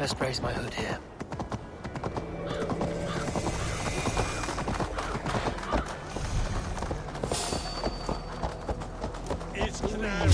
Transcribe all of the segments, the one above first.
Best raise my hood here. It's canary.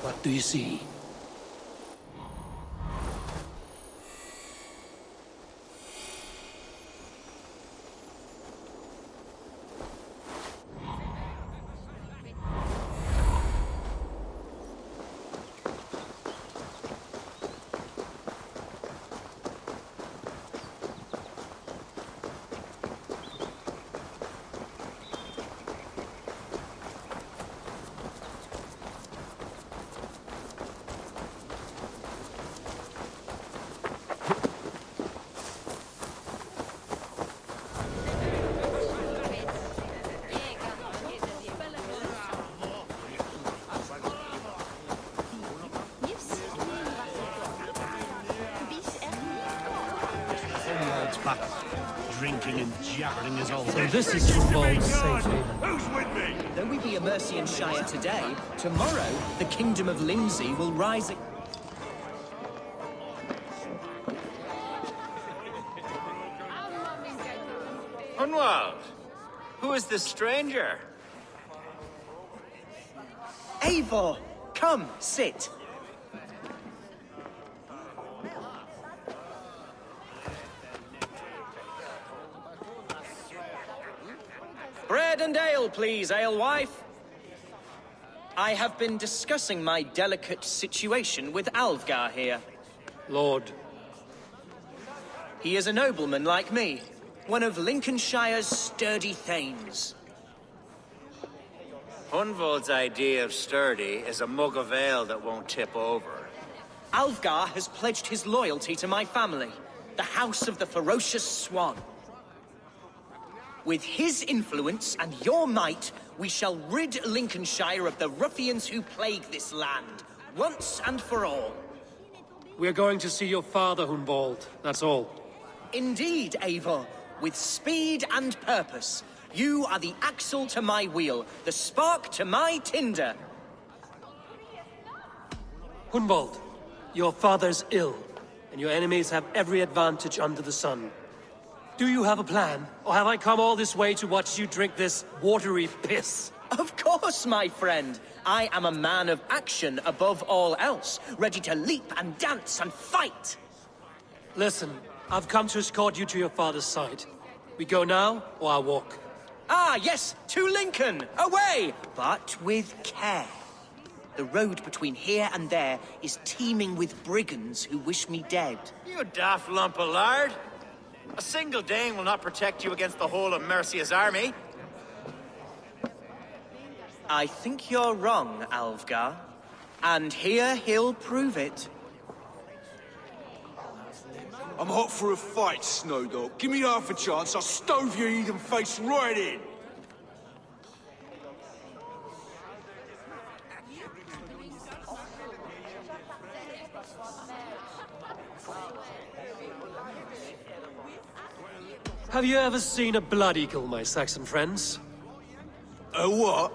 What do you see? Back, drinking and jabbering as always. So this is Hunwald's safe haven. Who's with me? Though we be a Mercian Shire today, tomorrow the Kingdom of Lindsey will rise. Hunwald, who is this stranger? Eivor, come, sit. Bread and ale, please, alewife. I have been discussing my delicate situation with Alvgar here. Lord, He is a nobleman like me, one of Lincolnshire's sturdy thanes. Hunwald's idea of sturdy is a mug of ale that won't tip over. Alvgar has pledged his loyalty to my family, the House of the Ferocious Swan. With his influence and your might, we shall rid Lincolnshire of the ruffians who plague this land, once and for all. we're going to see your father, Hunwald. That's all. Indeed, Eivor, with speed and purpose. You are the axle to my wheel, the spark to my tinder. Hunwald, your father's ill, and your enemies have every advantage under the sun. Do you have a plan, or have I come all this way to watch you drink this watery piss? Of course, my friend. I am a man of action above all else, ready to leap and dance and fight. Listen, I've come to escort you to your father's side. We go now, or I walk? Ah, yes, to Lincoln, away, but with care. The road between here and there is teeming with brigands who wish me dead. You daft lump of lard! A single Dane will not protect you against the whole of Mercia's army. I think you're wrong, Alvgar. And here he'll prove it. I'm hot for a fight, Snowdog. Give me half a chance, I'll stove your heathen face right in. Have you ever seen a blood eagle, my Saxon friends? A what?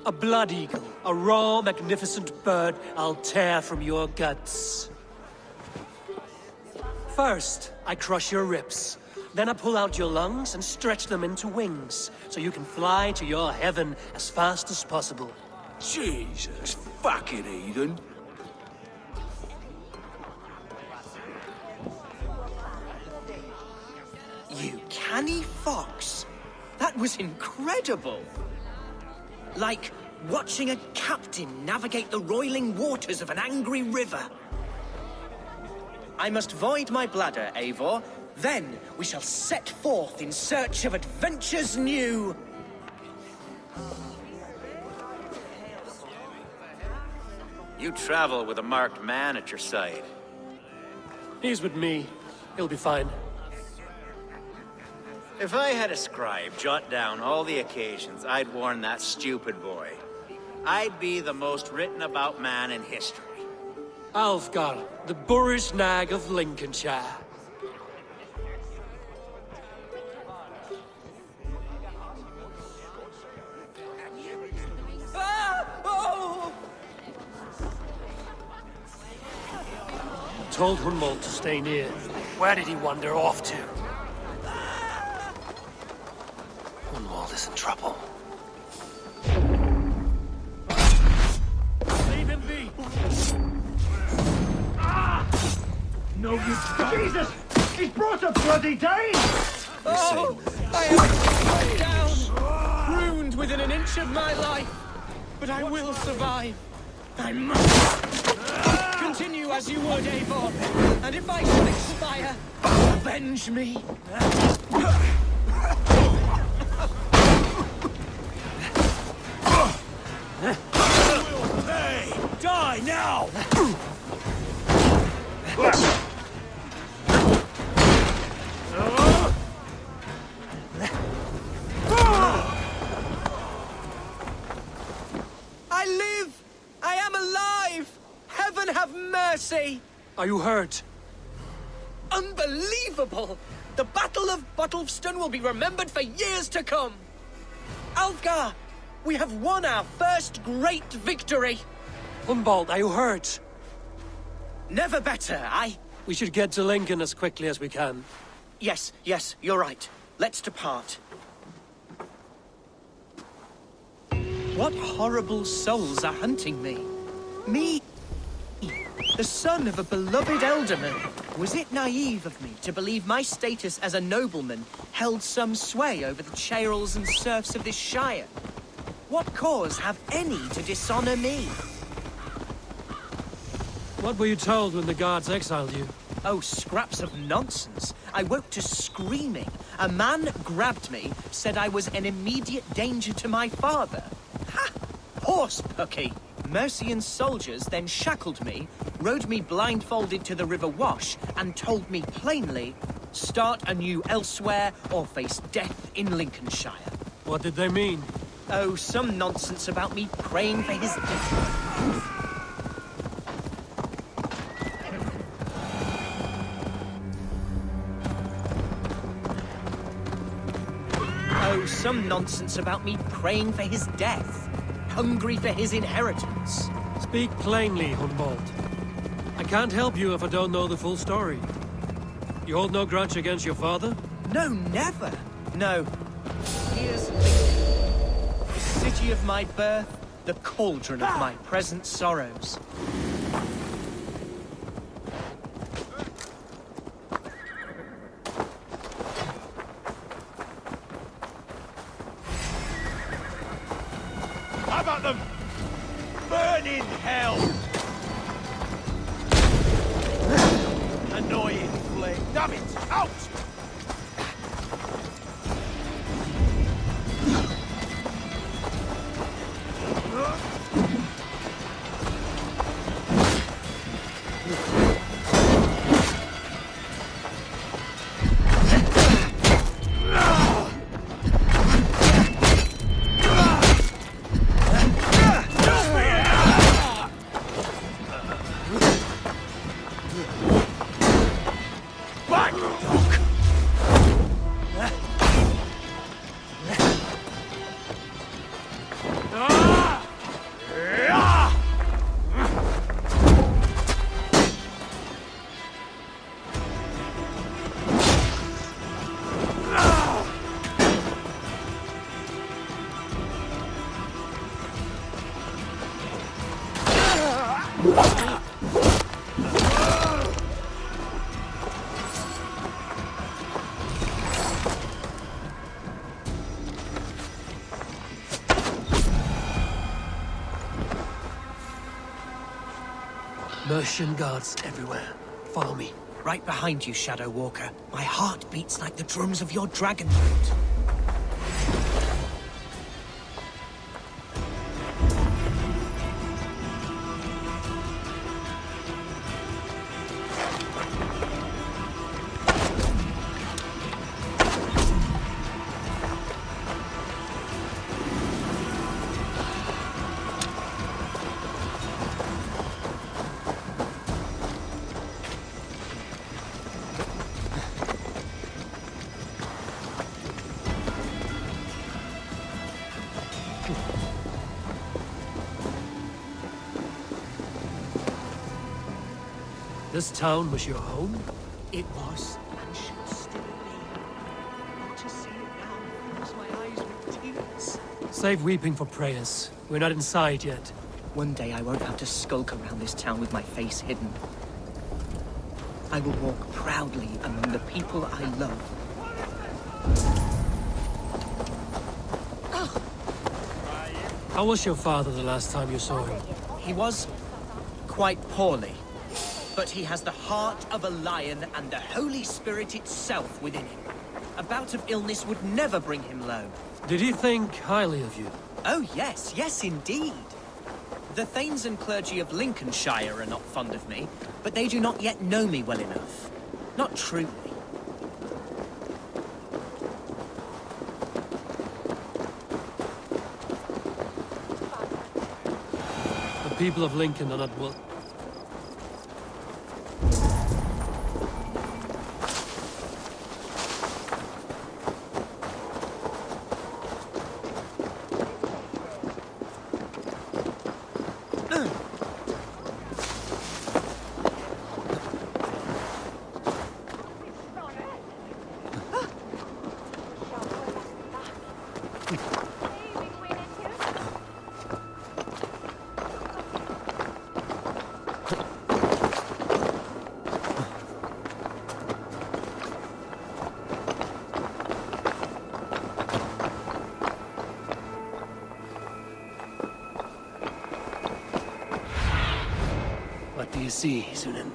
A blood eagle, a raw, magnificent bird I'll tear from your guts. First, I crush your ribs. Then I pull out your lungs and stretch them into wings, so you can fly to your heaven as fast as possible. Jesus fucking heathen. You canny fox. That was incredible. Like watching a captain navigate the roiling waters of an angry river. I must void my bladder, Eivor. Then we shall set forth in search of adventures new. You travel with a marked man at your side. He's with me. He'll be fine. If I had a scribe jot down all the occasions I'd warn that stupid boy, I'd be the most written about man in history. Alfgar, the boorish nag of Lincolnshire. Ah! Oh! Told Hunmold to stay near. Where did he wander off to? Hunmold is in trouble. Leave him be! No, you... Jesus! He's brought a bloody Dane! Oh! I am down! Ruined within an inch of my life! But I will survive! I must! Continue as you would, Eivor! And if I should expire, avenge me! Hey! Die now! I live! I am alive! Heaven have mercy! Are you hurt? Unbelievable! The Battle of Bottlefston will be remembered for years to come! Alfgar, we have won our first great victory! Hunmold, are you hurt? Never better, We should get to Lincoln as quickly as we can. Yes, you're right. Let's depart. What horrible souls are hunting me? Me, the son of a beloved elderman. Was it naive of me to believe my status as a nobleman held some sway over the churls and serfs of this shire? What cause have any to dishonor me? What were you told when the guards exiled you? Oh, scraps of nonsense. I woke to screaming. A man grabbed me, said I was an immediate danger to my father. Ha! Horse-pucky. Mercian soldiers then shackled me, rode me blindfolded to the River Wash, and told me plainly, start anew elsewhere or face death in Lincolnshire. What did they mean? Oh, some nonsense about me praying for his death. Oh, some nonsense about me praying for his death, hungry for his inheritance. Speak plainly, Hunmold. I can't help you if I don't know the full story. You hold no grudge against your father? No, never. No. Here's Lincoln, the city of my birth, the cauldron of my present sorrows. How about them? Burn in hell! Annoying flame. Damn it! Out! Back, dog! Mercian guards everywhere. Follow me. Right behind you, Shadow Walker. My heart beats like the drums of your dragon flute. This town was your home? It was, and should still be. Not to see it now fills my eyes with tears. Save weeping for prayers. We're not inside yet. One day I won't have to skulk around this town with my face hidden. I will walk proudly among the people I love. How was your father the last time you saw him? He was quite poorly. But he has the heart of a lion and the Holy Spirit itself within him. A bout of illness would never bring him low. Did he think highly of you? Oh yes, yes indeed. The thanes and clergy of Lincolnshire are not fond of me, but they do not yet know me well enough. Not truly. The people of Lincoln are not well. What do you see, Sunan?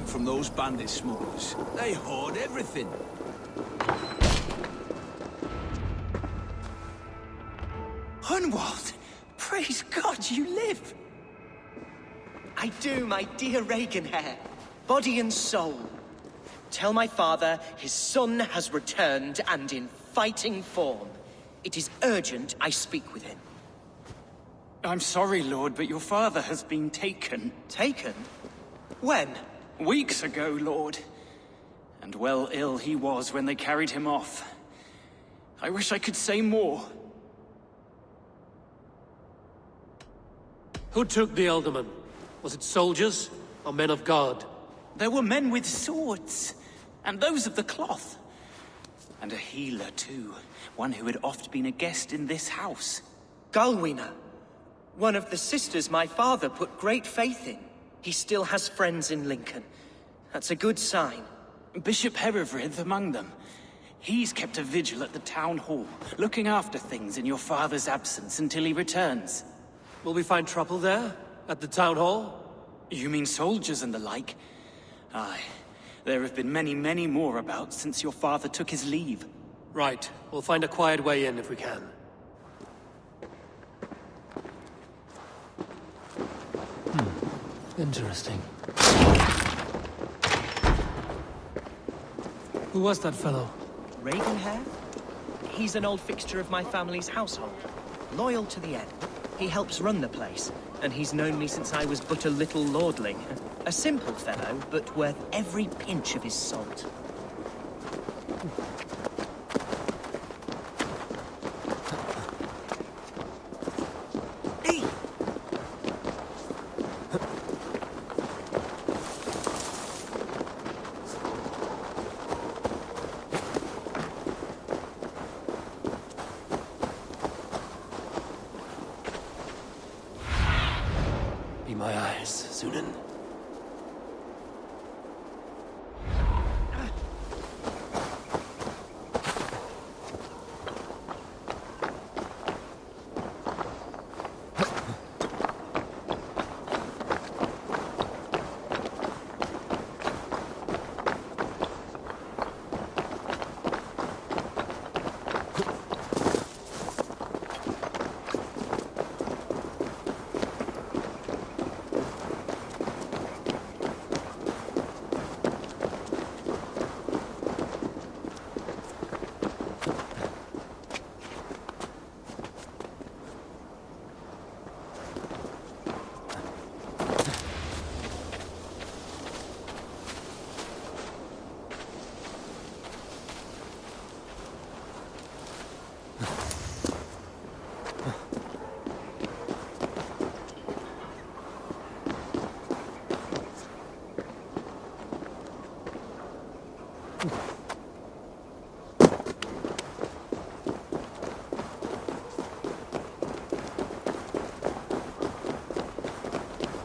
From those bandit smugglers. They hoard everything. Hunwald! Praise God you live! I do, my dear Reaganhair. Body and soul. Tell my father his son has returned and in fighting form. It is urgent I speak with him. I'm sorry, Lord, but your father has been taken. Taken? When? Weeks ago, Lord. And well ill he was when they carried him off. I wish I could say more. Who took the Elderman? Was it soldiers or men of God? There were men with swords, and those of the cloth. And a healer, too. One who had oft been a guest in this house. Galwina. One of the sisters my father put great faith in. He still has friends in Lincoln. That's a good sign. Bishop Herefrith among them. He's kept a vigil at the town hall, looking after things in your father's absence until he returns. Will we find trouble there? At the town hall? You mean soldiers and the like? Aye. There have been many, many more about since your father took his leave. Right. We'll find a quiet way in if we can. Interesting. Who was that fellow? Ravenhair? He's an old fixture of my family's household. Loyal to the end. He helps run the place, and he's known me since I was but a little lordling. A simple fellow, but worth every pinch of his salt. Be my eyes, Sunan.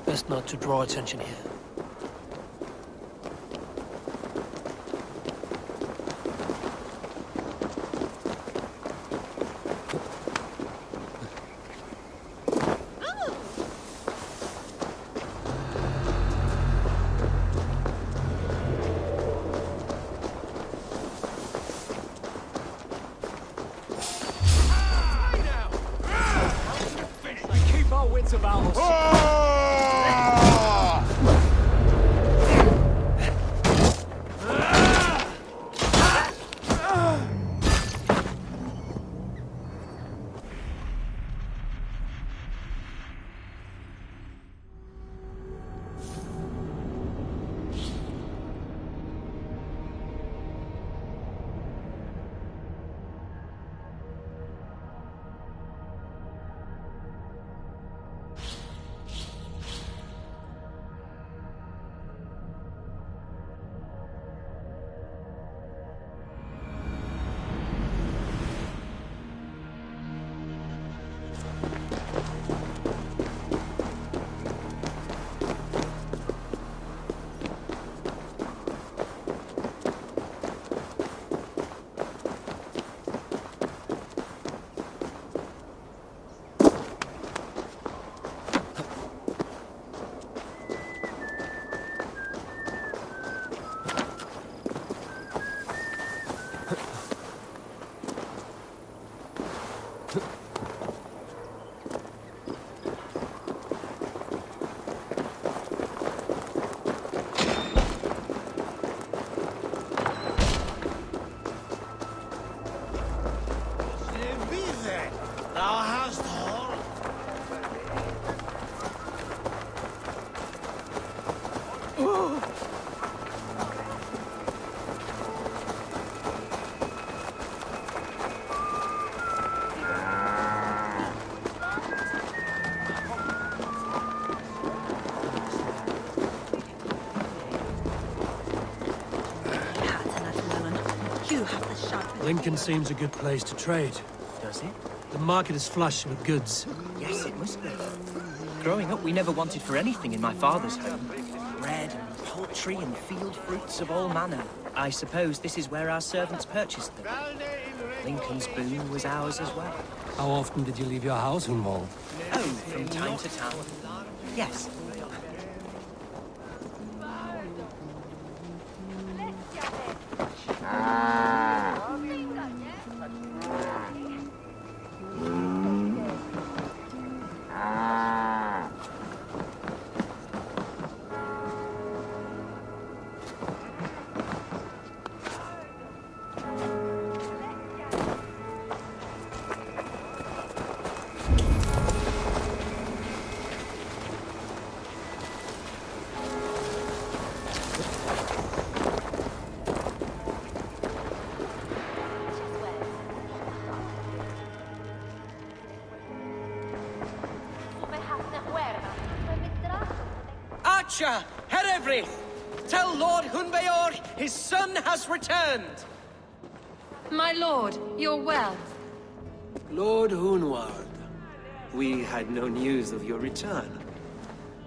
Best not to draw attention here. Keep our wits about us. Lincoln seems a good place to trade. Does it? The market is flush with goods. Yes, it must be. Growing up, we never wanted for anything in my father's home. Bread and poultry and field fruits of all manner. I suppose this is where our servants purchased them. Lincoln's boon was ours as well. How often did you leave your house, Hunwald? Oh, from time to time. Yes. Archer, Herefrith, tell Lord Hunbeor his son has returned. My lord, you're well. Lord Hunwald, we had no news of your return.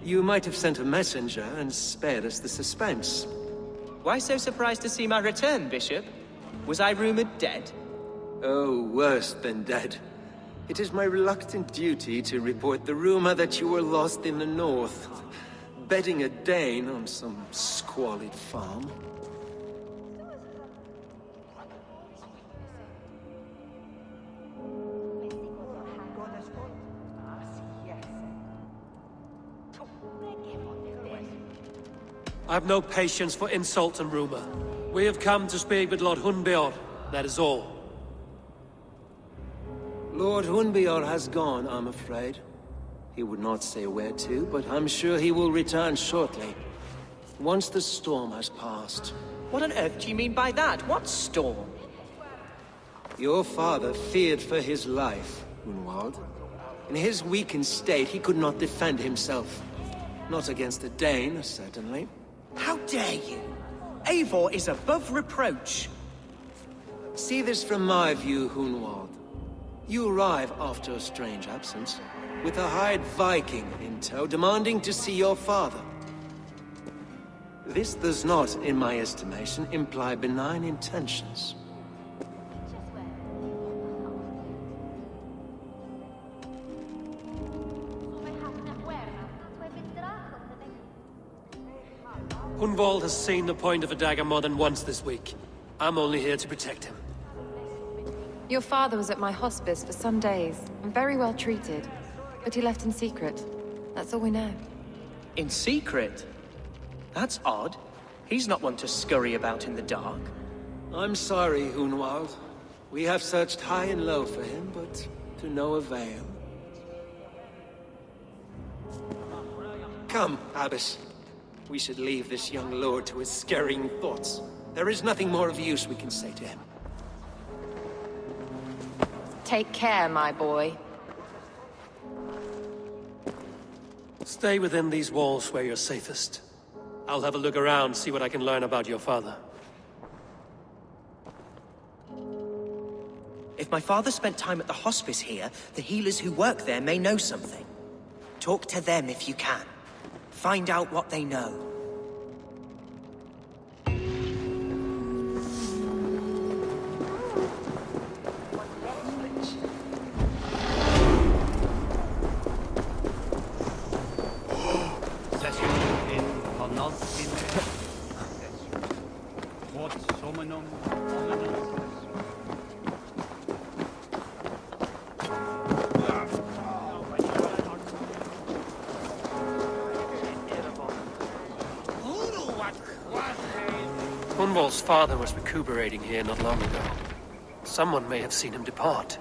You might have sent a messenger and spared us the suspense. Why so surprised to see my return, Bishop? Was I rumored dead? Oh, worse than dead. It is my reluctant duty to report the rumor that you were lost in the north, bedding a Dane on some squalid farm. I've no patience for insult and rumor. We have come to speak with Lord Hunbeor, that is all. Lord Hunbeor has gone, I'm afraid. He would not say where to, but I'm sure he will return shortly. Once the storm has passed. What on earth do you mean by that? What storm? Your father feared for his life, Hunwald. In his weakened state, he could not defend himself. Not against a Dane, certainly. How dare you? Eivor is above reproach. See this from my view, Hunwald. You arrive after a strange absence, with a hired Viking in tow, demanding to see your father. This does not, in my estimation, imply benign intentions. Hunwald has seen the point of a dagger more than once this week. I'm only here to protect him. Your father was at my hospice for some days, and very well treated. But he left in secret. That's all we know. In secret? That's odd. He's not one to scurry about in the dark. I'm sorry, Hunwald. We have searched high and low for him, but to no avail. Come, Abbess. We should leave this young lord to his scurrying thoughts. There is nothing more of use we can say to him. Take care, my boy. Stay within these walls where you're safest. I'll have a look around, see what I can learn about your father. If my father spent time at the hospice here, the healers who work there may know something. Talk to them if you can. Find out what they know. Hunwald's father was recuperating here not long ago. Someone may have seen him depart.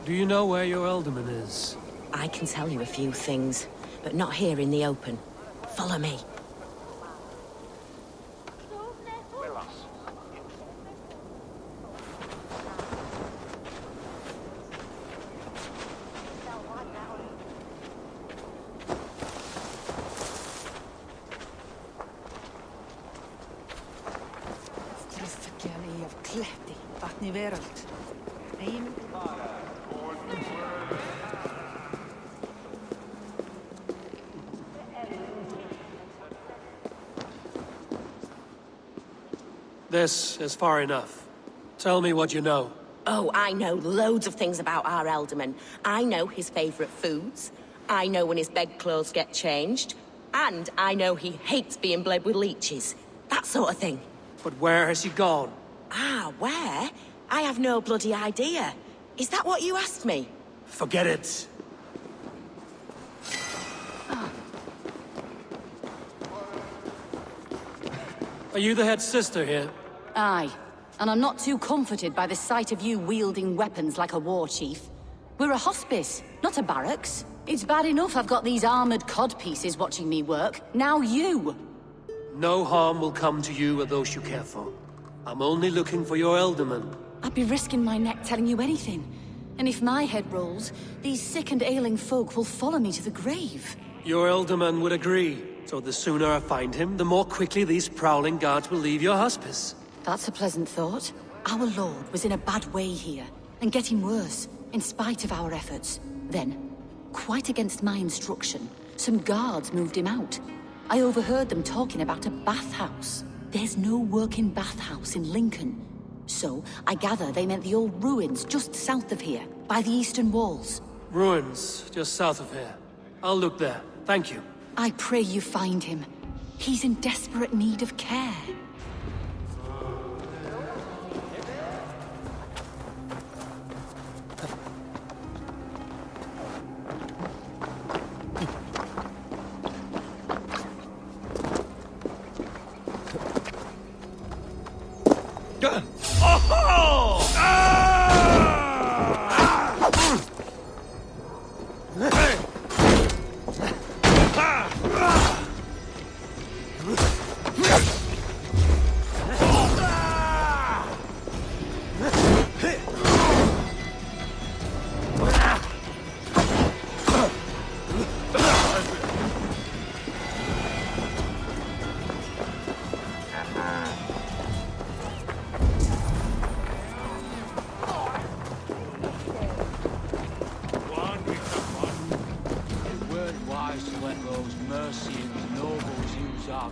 Do you know where your alderman is? I can tell you a few things, but not here in the open. Follow me. This is far enough. Tell me what you know. Oh, I know loads of things about our alderman. I know his favorite foods. I know when his bedclothes get changed. And I know he hates being bled with leeches. That sort of thing. But where has he gone? Ah, where? I have no bloody idea. Is that what you asked me? Forget it. Are you the head sister here? Aye, and I'm not too comforted by the sight of you wielding weapons like a war chief. We're a hospice, not a barracks. It's bad enough I've got these armored codpieces watching me work. Now you! No harm will come to you or those you care for. I'm only looking for your Elderman. I'd be risking my neck telling you anything. And if my head rolls, these sick and ailing folk will follow me to the grave. Your Elderman would agree. So the sooner I find him, the more quickly these prowling guards will leave your hospice. That's a pleasant thought. Our lord was in a bad way here, and getting worse, in spite of our efforts. Then, quite against my instruction, some guards moved him out. I overheard them talking about a bathhouse. There's no working bathhouse in Lincoln. So, I gather they meant the old ruins just south of here, by the eastern walls. Ruins, just south of here. I'll look there. Thank you. I pray you find him. He's in desperate need of care.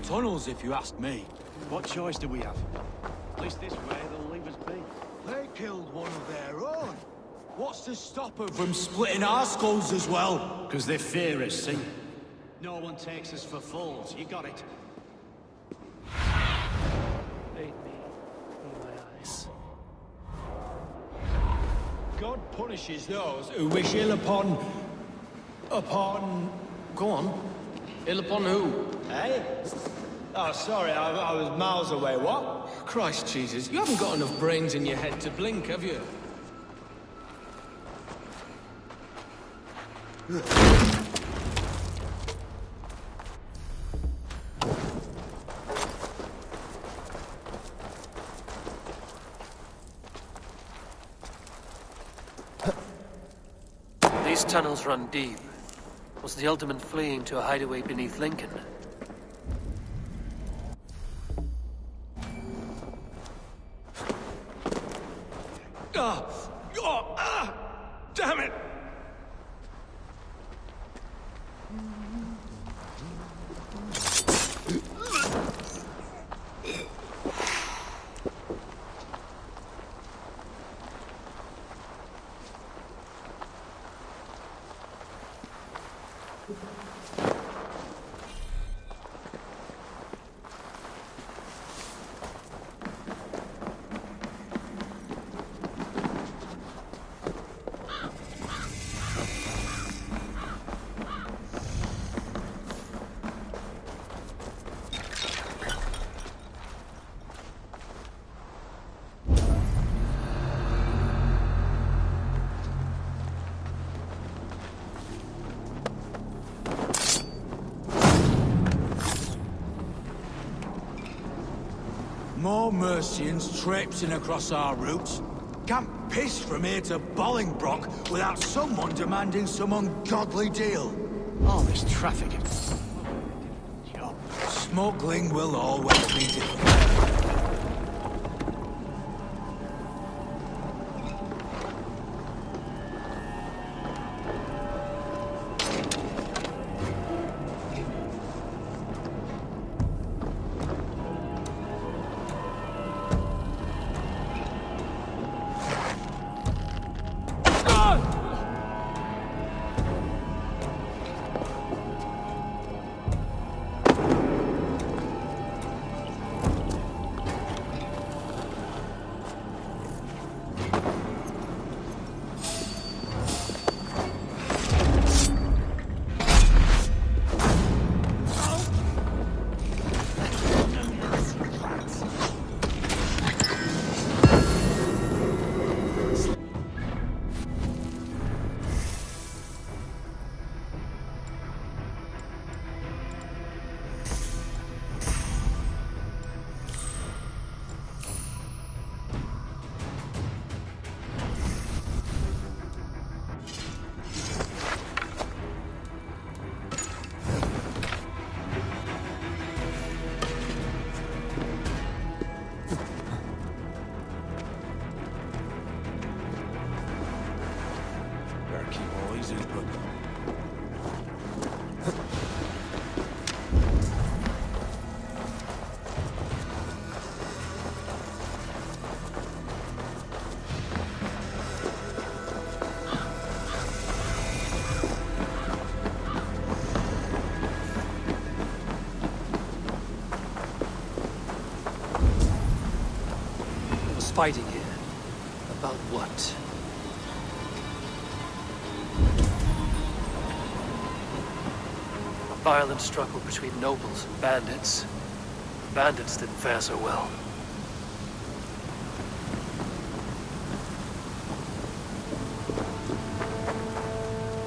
Tunnels, if you ask me. What choice do we have? At least this way they'll leave us be. They killed one of their own. What's to stop them from splitting our skulls as well? Because they fear us, see? No one takes us for fools. You got it. Aid me in my eyes. God punishes those who wish ill upon... Go on. Ill upon who? Eh? Oh, sorry, I was miles away. What? Christ Jesus, you haven't got enough brains in your head to blink, have you? These tunnels run deep. Was the Ultimate fleeing to a hideaway beneath Lincoln? Damn it! More Mercians traipsing across our routes. Can't piss from here to Bolingbroke without someone demanding some ungodly deal. All this traffic. Smuggling will always be difficult. fighting here. About what? A violent struggle between nobles and bandits. Bandits didn't fare so well.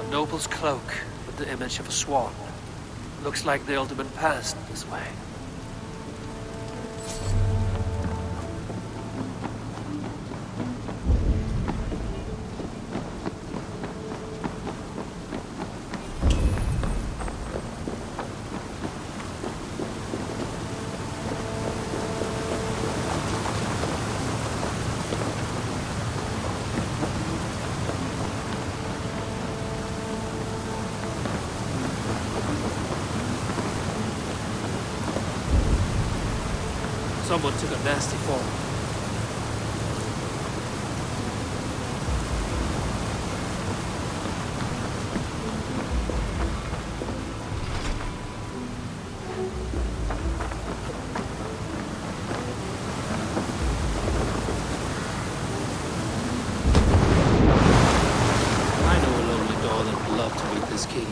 A noble's cloak with the image of a swan. Looks like the Alderman passed this way. Someone took a nasty fall. I know a lonely door that would love to read this key.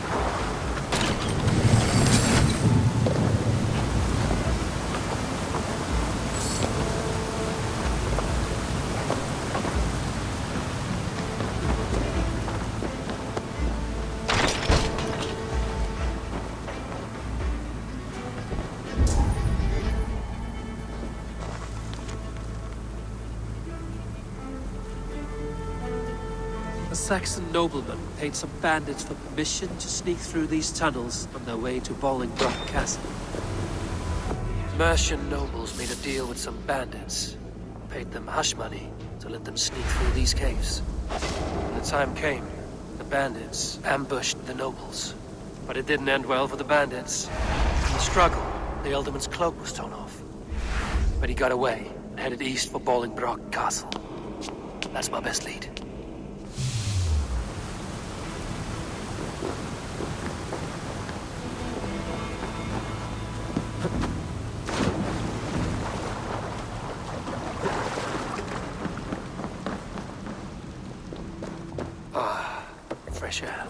A Saxon nobleman paid some bandits for permission to sneak through these tunnels on their way to Bolingbroke Castle. Mercian nobles made a deal with some bandits, paid them hush money to let them sneak through these caves. When the time came, the bandits ambushed the nobles. But it didn't end well for the bandits. In the struggle, the Ealdorman's cloak was torn off. But he got away and headed east for Bolingbroke Castle. That's my best lead. Fresh air.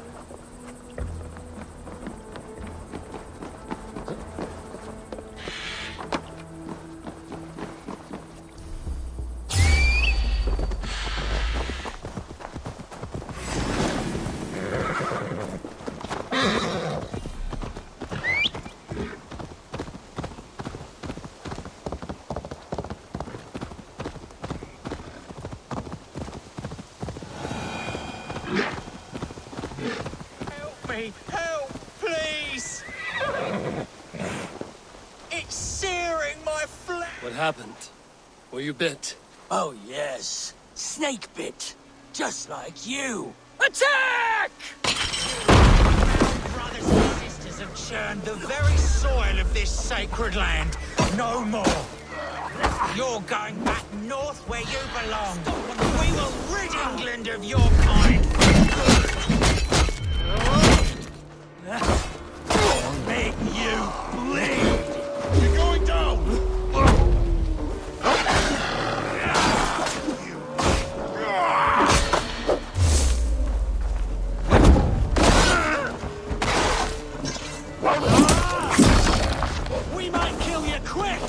Help, please! It's searing my flesh! What happened? Were you bit? Oh, yes. Snake bit. Just like you. Attack! Our brothers and sisters have churned the very soil of this sacred land. No more. You're going back north where you belong. We will rid England of your kind. I'll make you bleed. You're going down. We might kill you quick.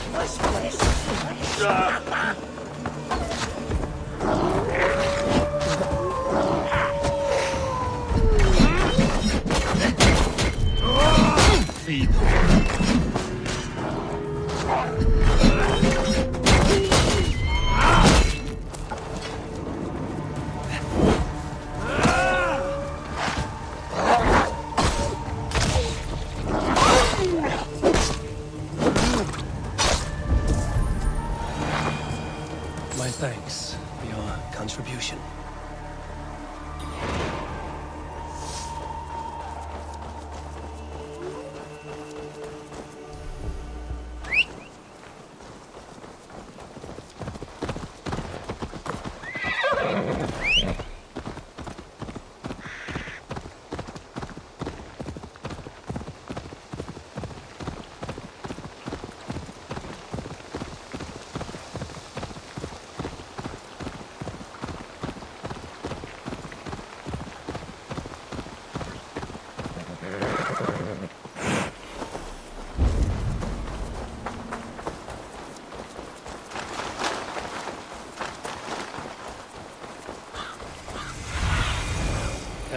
Feed them. My thanks for your contribution.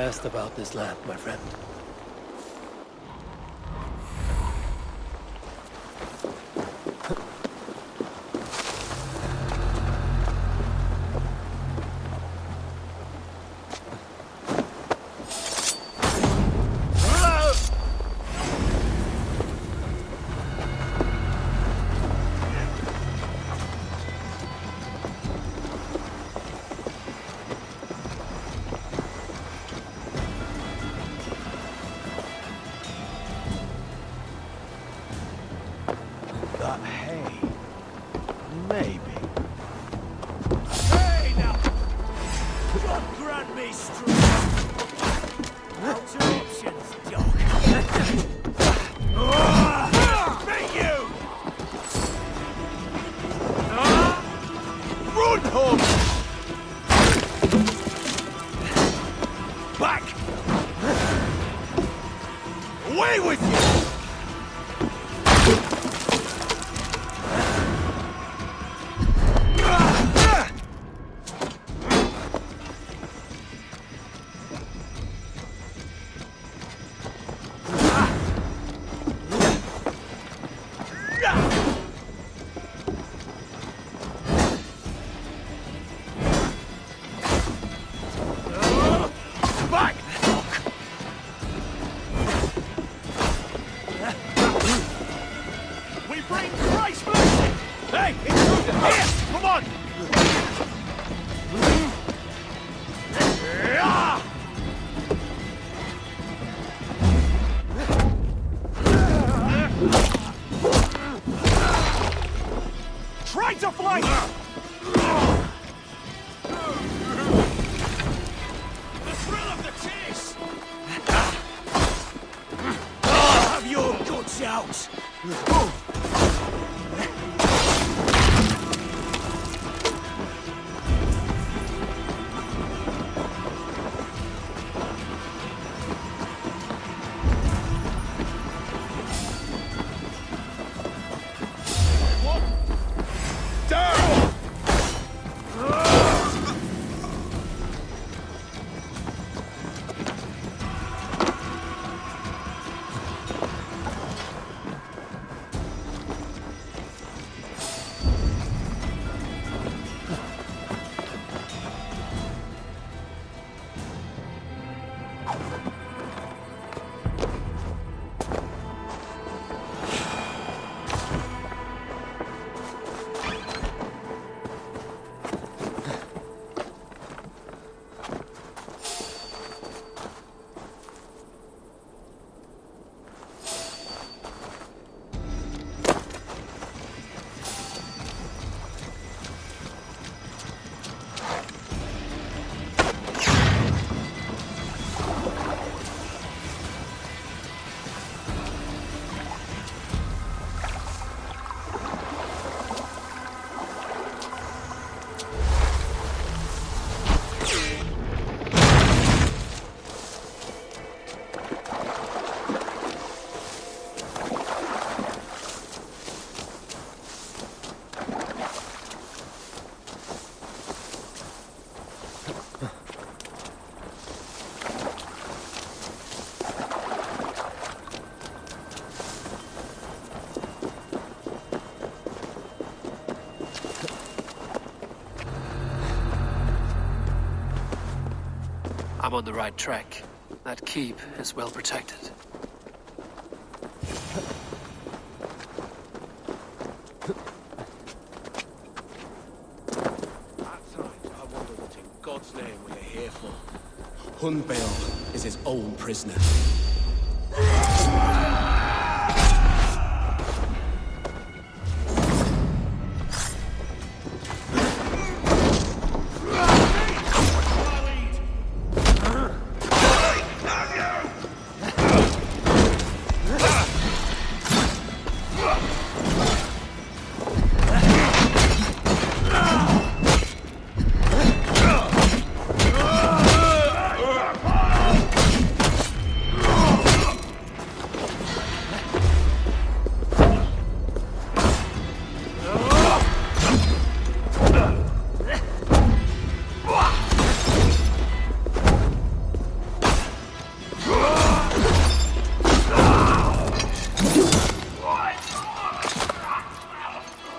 asked about this land, my friend. That hay. Maybe. Hey now! God grant me strength! Out of options, Doc. Beat you! Run, home! Back! Away with you! Back! We bring Christ blessing! Hey, intruder! Here! Come on! Try to fly! The thrill of the chase! Have your guts out! Down! I'm on the right track. That keep is well protected. At times, I wonder what in God's name we're here for. Hunbeil is his own prisoner.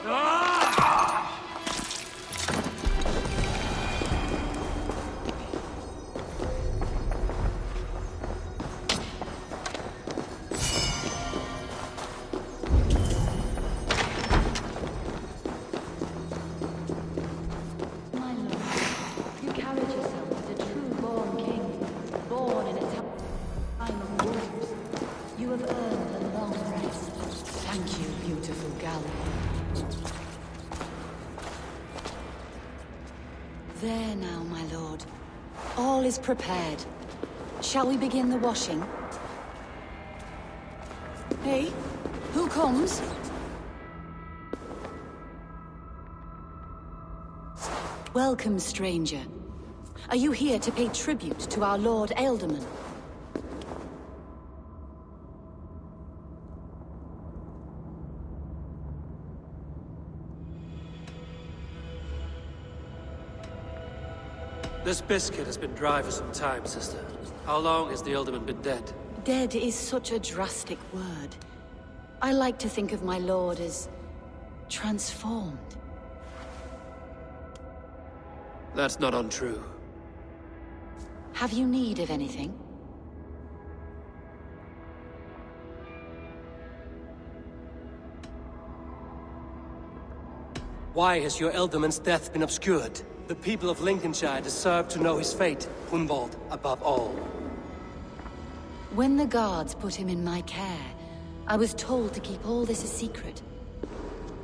My lord, you carried yourself as a true-born king, born in a time of wolves. You have earned a long rest. Thank you, beautiful Gal. There now, my lord. All is prepared. Shall we begin the washing? Hey, who comes? Welcome, stranger. Are you here to pay tribute to our Lord Ealdorman? This biscuit has been dry for some time, sister. How long has the Ealdorman been dead? Dead is such a drastic word. I like to think of my lord as transformed. That's not untrue. Have you need of anything? Why has your Ealdorman's death been obscured? The people of Lincolnshire deserve to know his fate, Hunwald above all. When the guards put him in my care, I was told to keep all this a secret.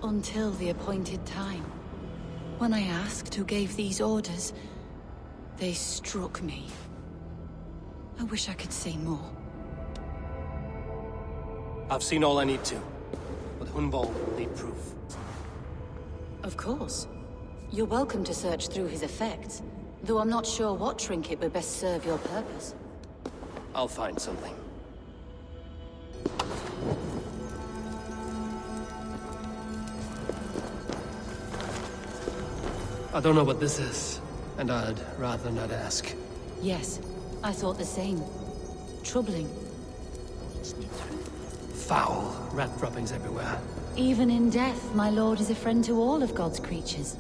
Until the appointed time. When I asked who gave these orders, they struck me. I wish I could say more. I've seen all I need to, but Hunwald will need proof. Of course. You're welcome to search through his effects, though I'm not sure what trinket would best serve your purpose. I'll find something. I don't know what this is, and I'd rather not ask. Yes, I thought the same. Troubling. Foul rat droppings everywhere. Even in death, my lord is a friend to all of God's creatures.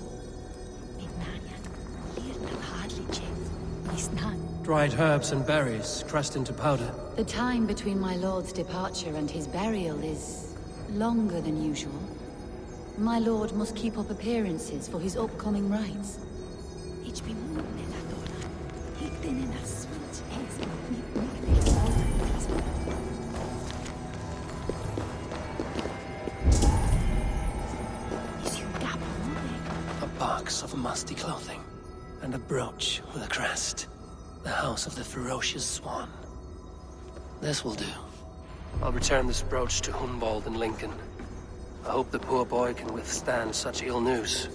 Dried herbs and berries crushed into powder. The time between my lord's departure and his burial is longer than usual. My lord must keep up appearances for his upcoming rites. A box of musty clothing, and a brooch with a crest. The House of the Ferocious Swan. This will do. I'll return this brooch to Hunwald and Lincoln. I hope the poor boy can withstand such ill news.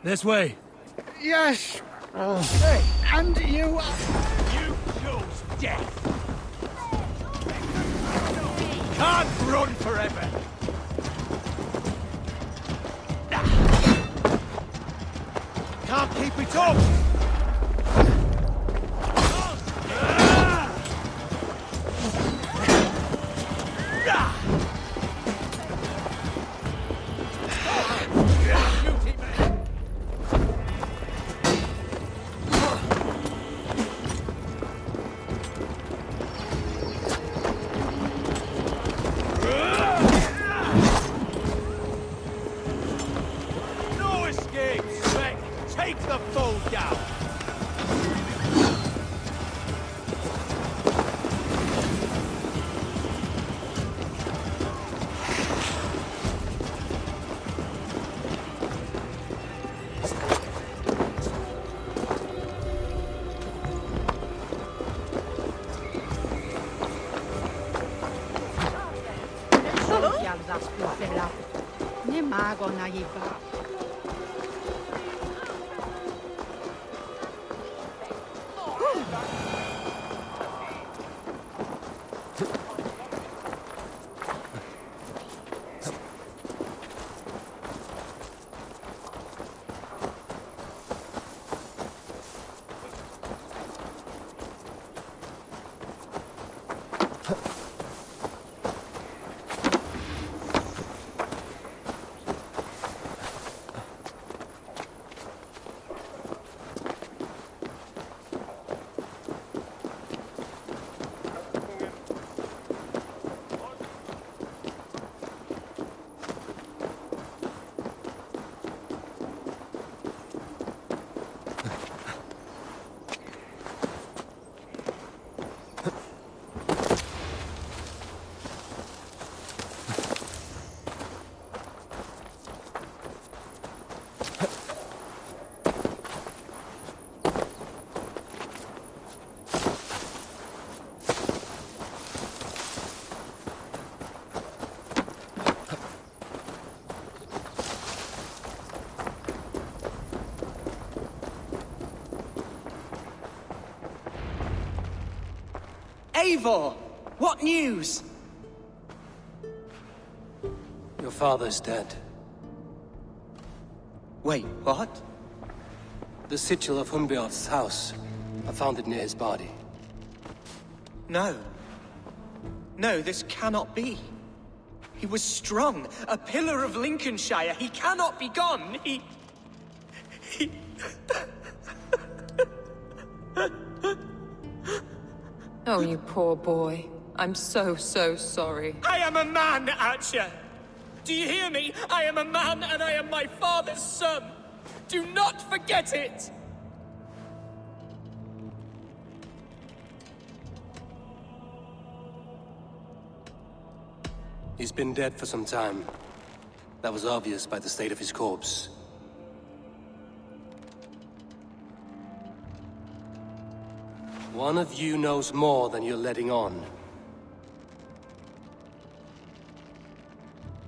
This way. Yes. And you... You chose death. Can't run forever. Can't keep it up. No escape, Shrek. Take the foe down. Nie ma go na jej bab. Eivor! What news? Your father's dead. Wait, what? The sigil of Hunbeorth's house. I found it near his body. No. No, this cannot be. He was strong, a pillar of Lincolnshire. He cannot be gone. He... Oh, you poor boy. I'm so sorry. I am a man, Archer! Do you hear me? I am a man and I am my father's son! Do not forget it! He's been dead for some time. That was obvious by the state of his corpse. One of you knows more than you're letting on.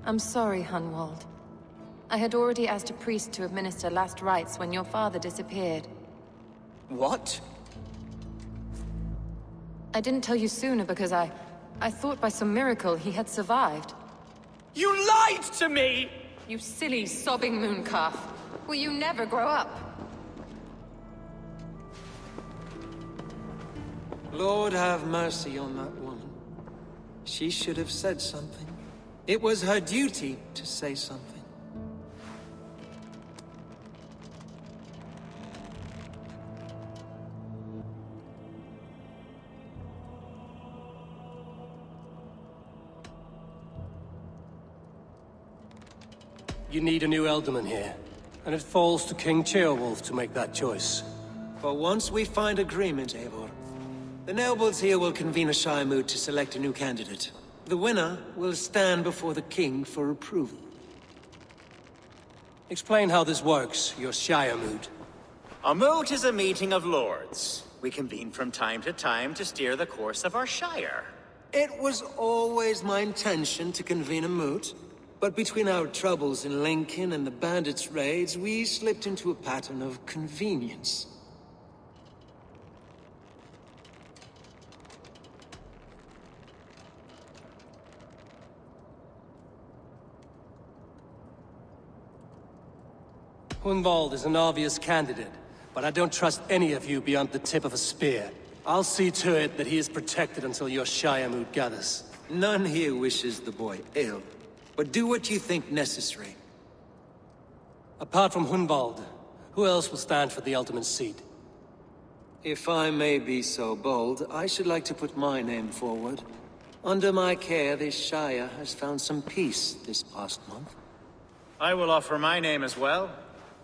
I'm sorry, Hunwald. I had already asked a priest to administer last rites when your father disappeared. What? I didn't tell you sooner because I thought by some miracle he had survived. You lied to me! You silly, sobbing mooncalf. Will you never grow up? Lord have mercy on that woman. She should have said something. It was her duty to say something. You need a new Elderman here, and it falls to King Ceolwulf to make that choice. For once we find agreement, Eivor, the nobles here will convene a Shire Moot to select a new candidate. The winner will stand before the king for approval. Explain how this works, your Shire Moot. A moot is a meeting of lords. We convene from time to time to steer the course of our shire. It was always my intention to convene a moot, But between our troubles in Lincoln and the bandits' raids, we slipped into a pattern of convenience. Hunwald is an obvious candidate, but I don't trust any of you beyond the tip of a spear. I'll see to it that he is protected until your Shire mood gathers. None here wishes the boy ill, but do what you think necessary. Apart from Hunwald, who else will stand for the ultimate seat? If I may be so bold, I should like to put my name forward. Under my care, this Shire has found some peace this past month. I will offer my name as well.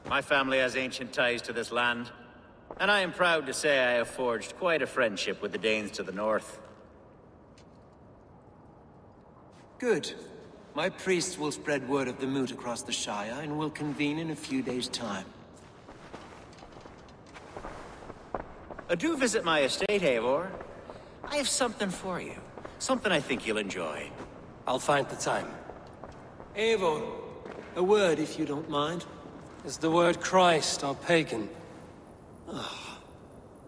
My family has ancient ties to this land, and I am proud to say I have forged quite a friendship with the Danes to the north. Good. My priests will spread word of the moot across the Shire, and will convene in a few days' time. Do visit my estate, Eivor. I have something for you. Something I think you'll enjoy. I'll find the time. Eivor, a word if you don't mind. Is the word Christ or pagan?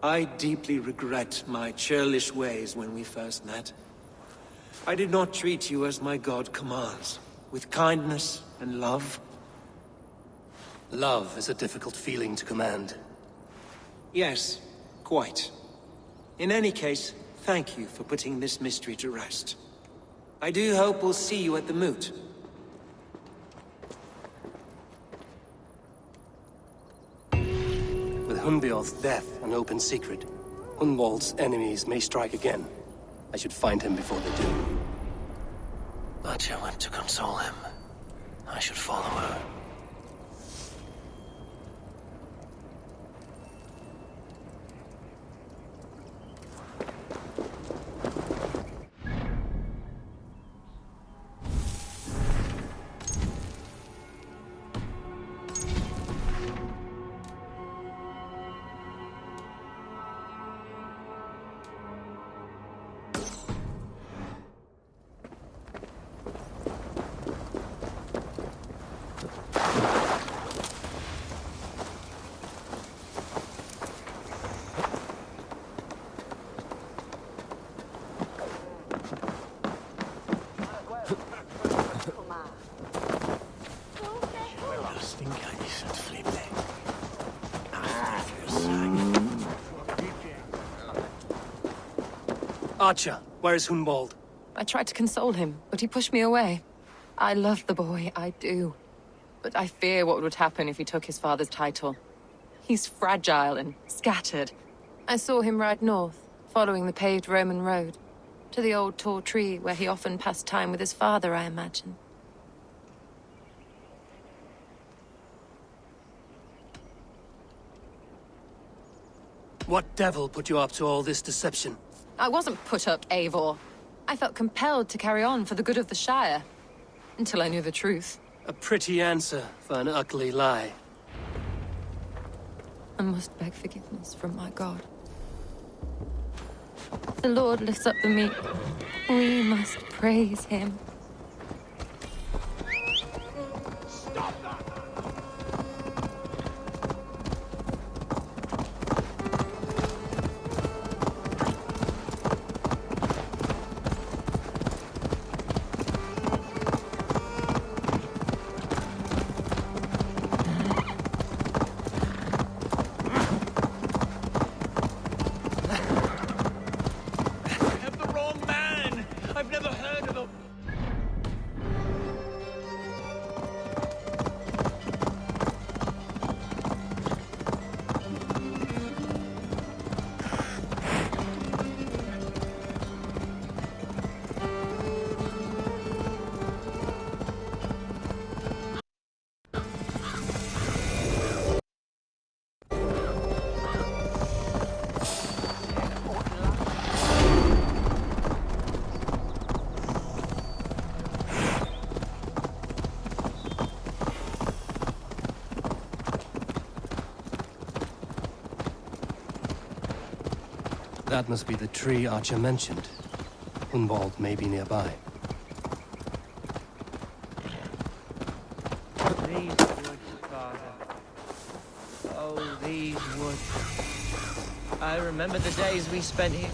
I deeply regret my churlish ways when we first met. I did not treat you as my god commands, with kindness and love. Love is a difficult feeling to command. Yes, quite. In any case, thank you for putting this mystery to rest. I do hope we'll see you at the moot. With Hunbeorth's death an open secret, Hunwald's enemies may strike again. I should find him before they do. Archer went to console him. I should follow her. Archer, where is Hunwald? I tried to console him, but he pushed me away. I love the boy, I do. But I fear what would happen if he took his father's title. He's fragile and scattered. I saw him ride north, following the paved Roman road. To the old tall tree where he often passed time with his father, I imagine. What devil put you up to all this deception? I wasn't put up, Eivor. I felt compelled to carry on for the good of the Shire. Until I knew the truth. A pretty answer for an ugly lie. I must beg forgiveness from my God. The Lord lifts up the meek. We must praise him. That must be the tree Archer mentioned. Hunwald may be nearby. remember the days we spent here.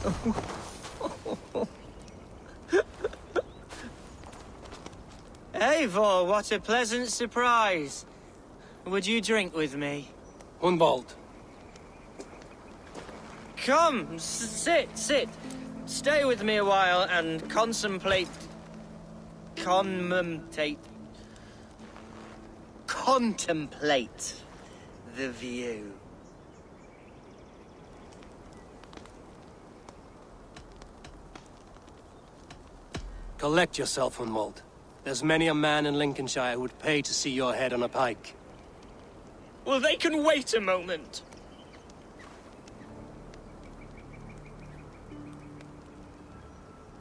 Eivor, what a pleasant surprise. Would you drink with me? Hunwald. Come, sit. Stay with me a while and contemplate the view. Collect yourself, Hunwald. There's many a man in Lincolnshire who would pay to see your head on a pike. Well, they can wait a moment.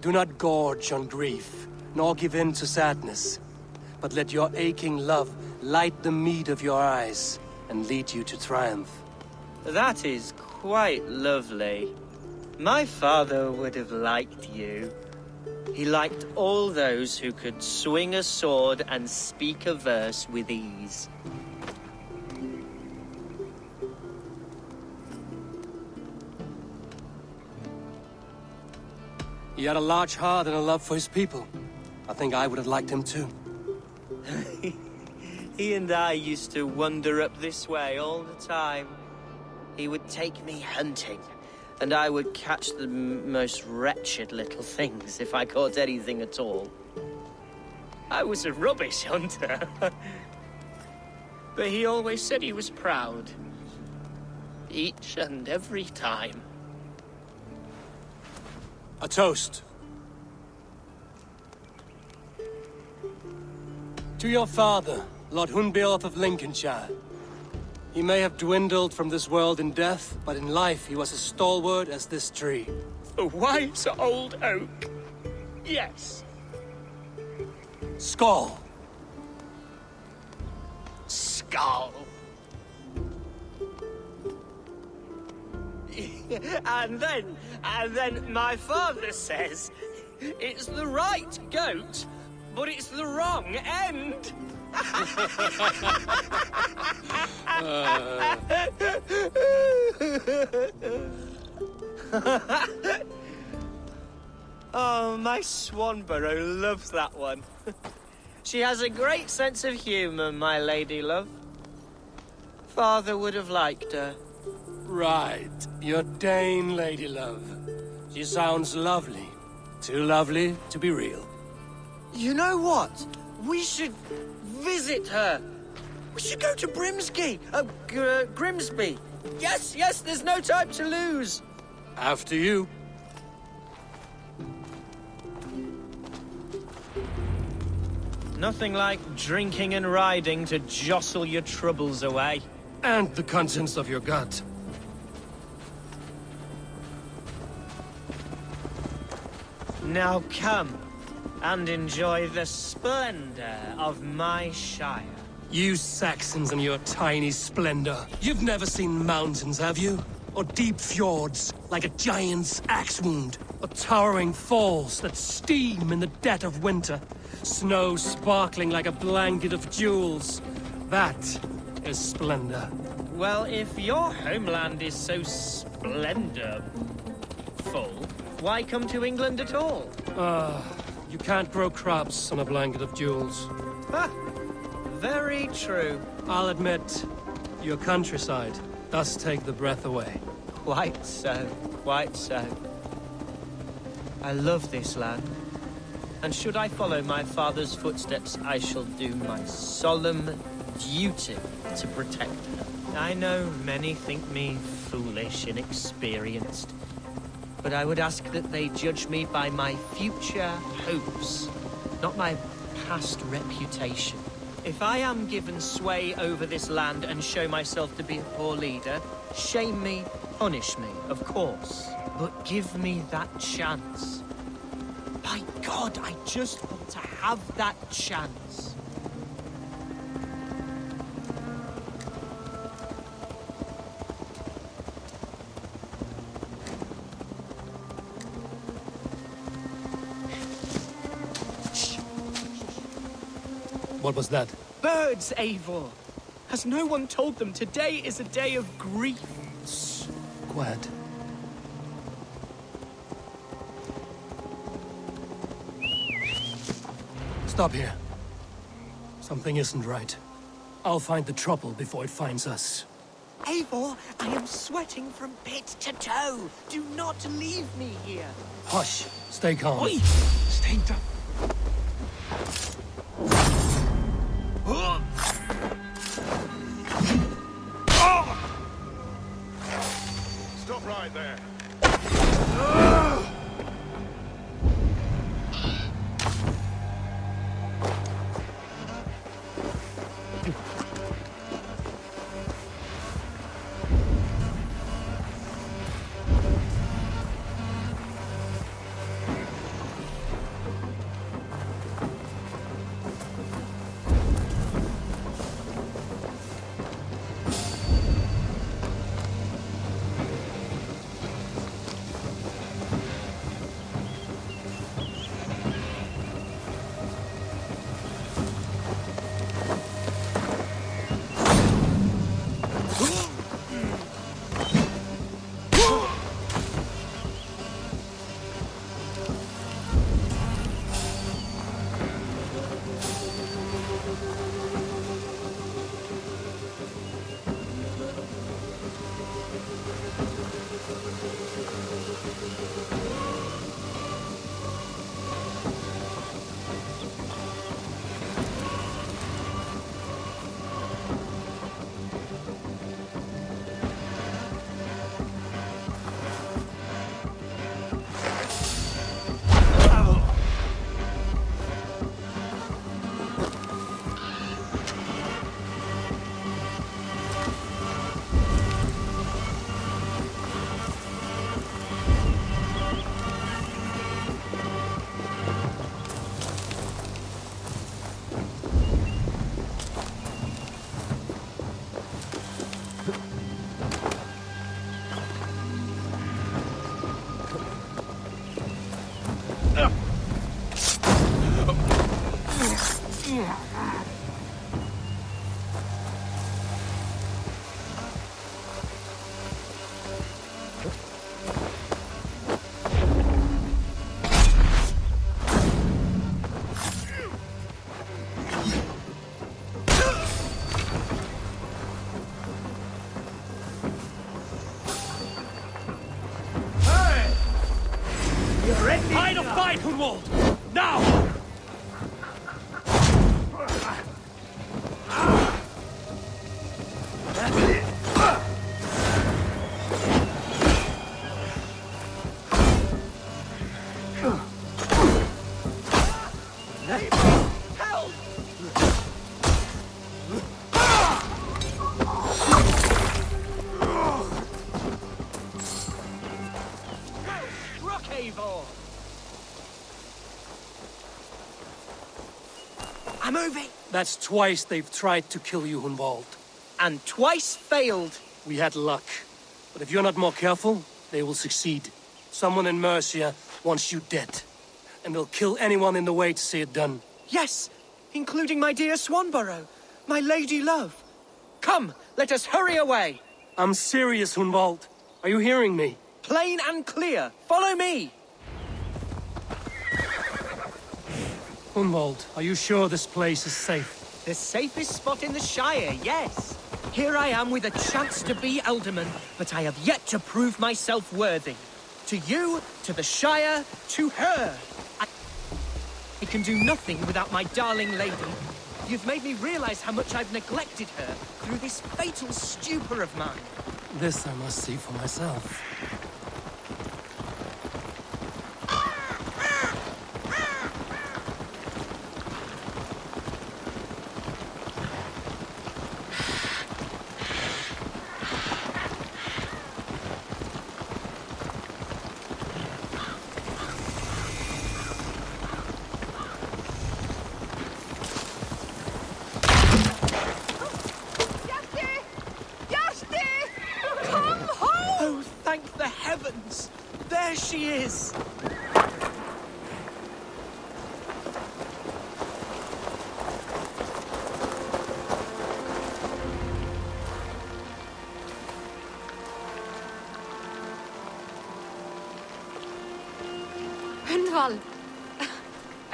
Do not gorge on grief, nor give in to sadness, but let your aching love light the mead of your eyes and lead you to triumph. That is quite lovely. My father would have liked you. He liked all those who could swing a sword and speak a verse with ease. He had a large heart and a love for his people. I think I would have liked him too. He and I used to wander up this way all the time. He would take me hunting, and I would catch the most wretched little things if I caught anything at all. I was a rubbish hunter. But he always said he was proud. Each and every time. A toast. To your father, Lord Hunbeorth of Lincolnshire. He may have dwindled from this world in death, but in life he was as stalwart as this tree. A wise old oak. Yes. Skull. Skull. And then my father says, it's the right goat, but it's the wrong end. Oh, my Swanborough loves that one. She has a great sense of humor, my lady love. Father would have liked her. Right. Your Dane lady love. She sounds lovely. Too lovely to be real. You know what? We should visit her. We should go to Grimsby. Yes, there's no time to lose. After you. Nothing like drinking and riding to jostle your troubles away. And the contents of your gut. Now come and enjoy the splendor of my shire. You Saxons and your tiny splendor. You've never seen mountains, have you? Or deep fjords, like a giant's axe wound. Or towering falls that steam in the dead of winter. Snow sparkling like a blanket of jewels. That is splendor. Well, if your homeland is so splendorful, why come to England at all? You can't grow crops on a blanket of jewels. Ha! Very true. I'll admit, your countryside does take the breath away. Quite so, quite so. I love this land. And should I follow my father's footsteps, I shall do my solemn duty to protect her. I know many think me foolish, inexperienced, but I would ask that they judge me by my future hopes, not my past reputation. If I am given sway over this land and show myself to be a poor leader, shame me, punish me, of course, but give me that chance. By God, I just want to have that chance. What was that? Birds, Eivor! Has no one told them today is a day of grief? Quiet. Stop here. Something isn't right. I'll find the trouble before it finds us. Eivor, I am sweating from pit to toe. Do not leave me here. Hush. Stay calm. Oi! Stay down. Stop right there. Fight or fight, Hunwald! Now! I'm moving. That's twice they've tried to kill you, Hunwald. And twice failed. We had luck. But if you're not more careful, they will succeed. Someone in Mercia wants you dead. And they'll kill anyone in the way to see it done. Yes, including my dear Swanborough, my lady love. Come, let us hurry away. I'm serious, Hunwald. Are you hearing me? Plain and clear. Follow me. Hunwald, are you sure this place is safe? The safest spot in the Shire, yes. Here I am with a chance to be Alderman, but I have yet to prove myself worthy. To you, to the Shire, to her. I can do nothing without my darling lady. You've made me realize how much I've neglected her through this fatal stupor of mine. This I must see for myself. Thank the heavens! There she is! Gunvald!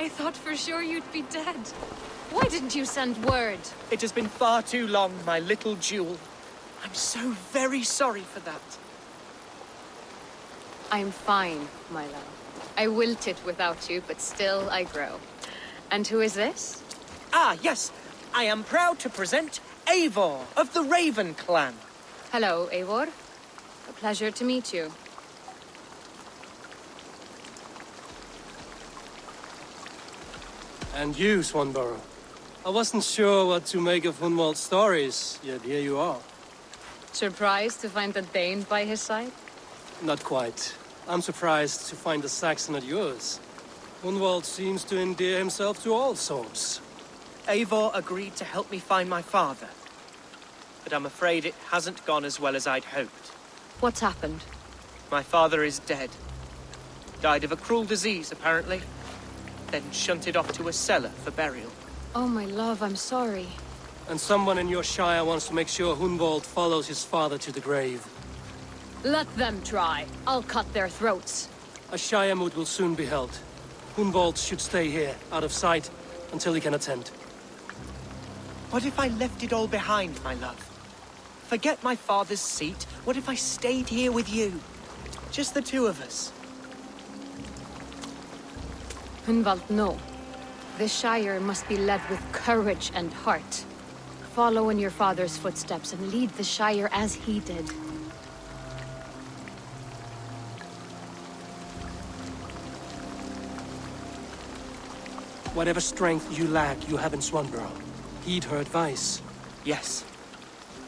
I thought for sure you'd be dead. Why didn't you send word? It has been far too long, my little jewel. I'm so very sorry for that. I'm fine, my love. I wilted without you, but still I grow. And who is this? Ah, yes. I am proud to present Eivor of the Raven clan. Hello, Eivor. A pleasure to meet you. And you, Swanborough. I wasn't sure what to make of Hunwald's stories, yet here you are. Surprised to find a Dane by his side? Not quite. I'm surprised to find a Saxon at yours. Hunwald seems to endear himself to all sorts. Eivor agreed to help me find my father. But I'm afraid it hasn't gone as well as I'd hoped. What's happened? My father is dead. Died of a cruel disease, apparently. Then shunted off to a cellar for burial. Oh, my love, I'm sorry. And someone in your shire wants to make sure Hunwald follows his father to the grave. Let them try. I'll cut their throats. A shire moot will soon be held. Hunwald should stay here, out of sight, until he can attend. What if I left it all behind, my love? Forget my father's seat. What if I stayed here with you? Just the two of us. Hunwald, no. The Shire must be led with courage and heart. Follow in your father's footsteps and lead the Shire as he did. Whatever strength you lack, you have in Swanborough. Heed her advice. Yes.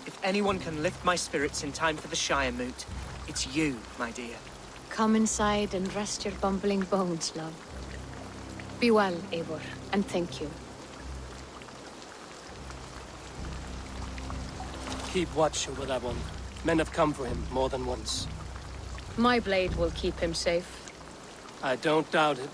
If anyone can lift my spirits in time for the Shire moot, it's you, my dear. Come inside and rest your bumbling bones, love. Be well, Eivor, and thank you. Keep watch over that one. Men have come for him more than once. My blade will keep him safe. I don't doubt it.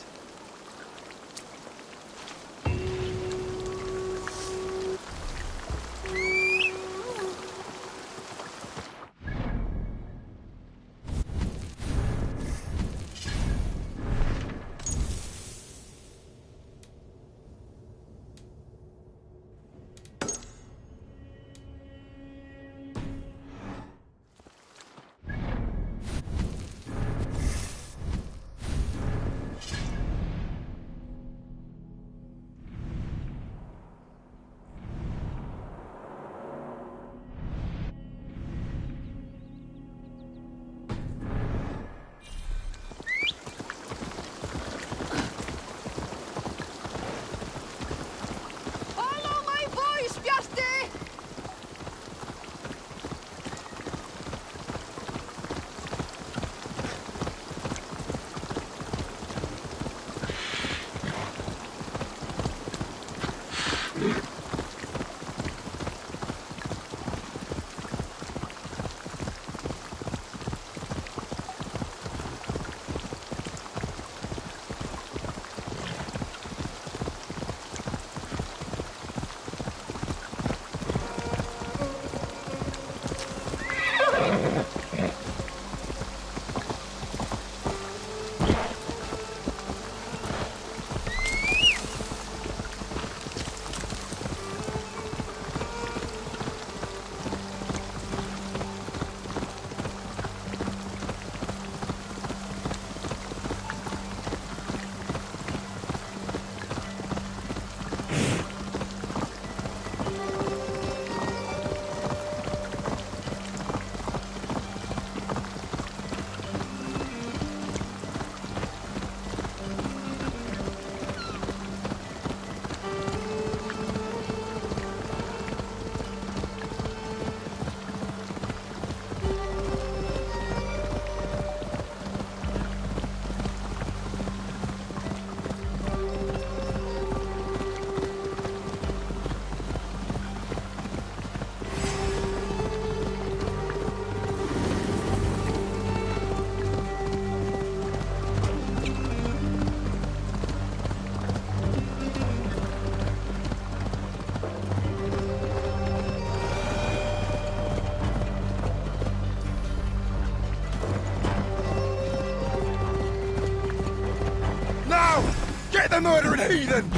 a murdering heathen!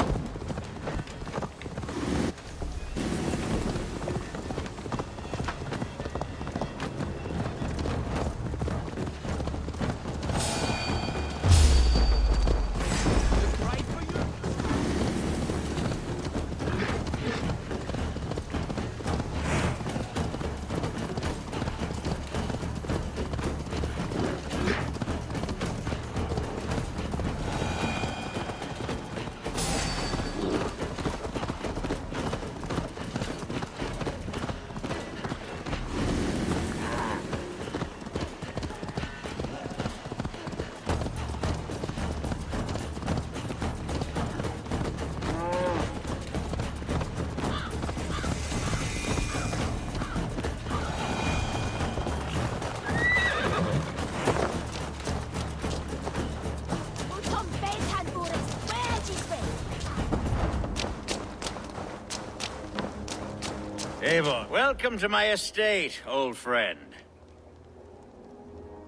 Eivor, welcome to my estate, old friend.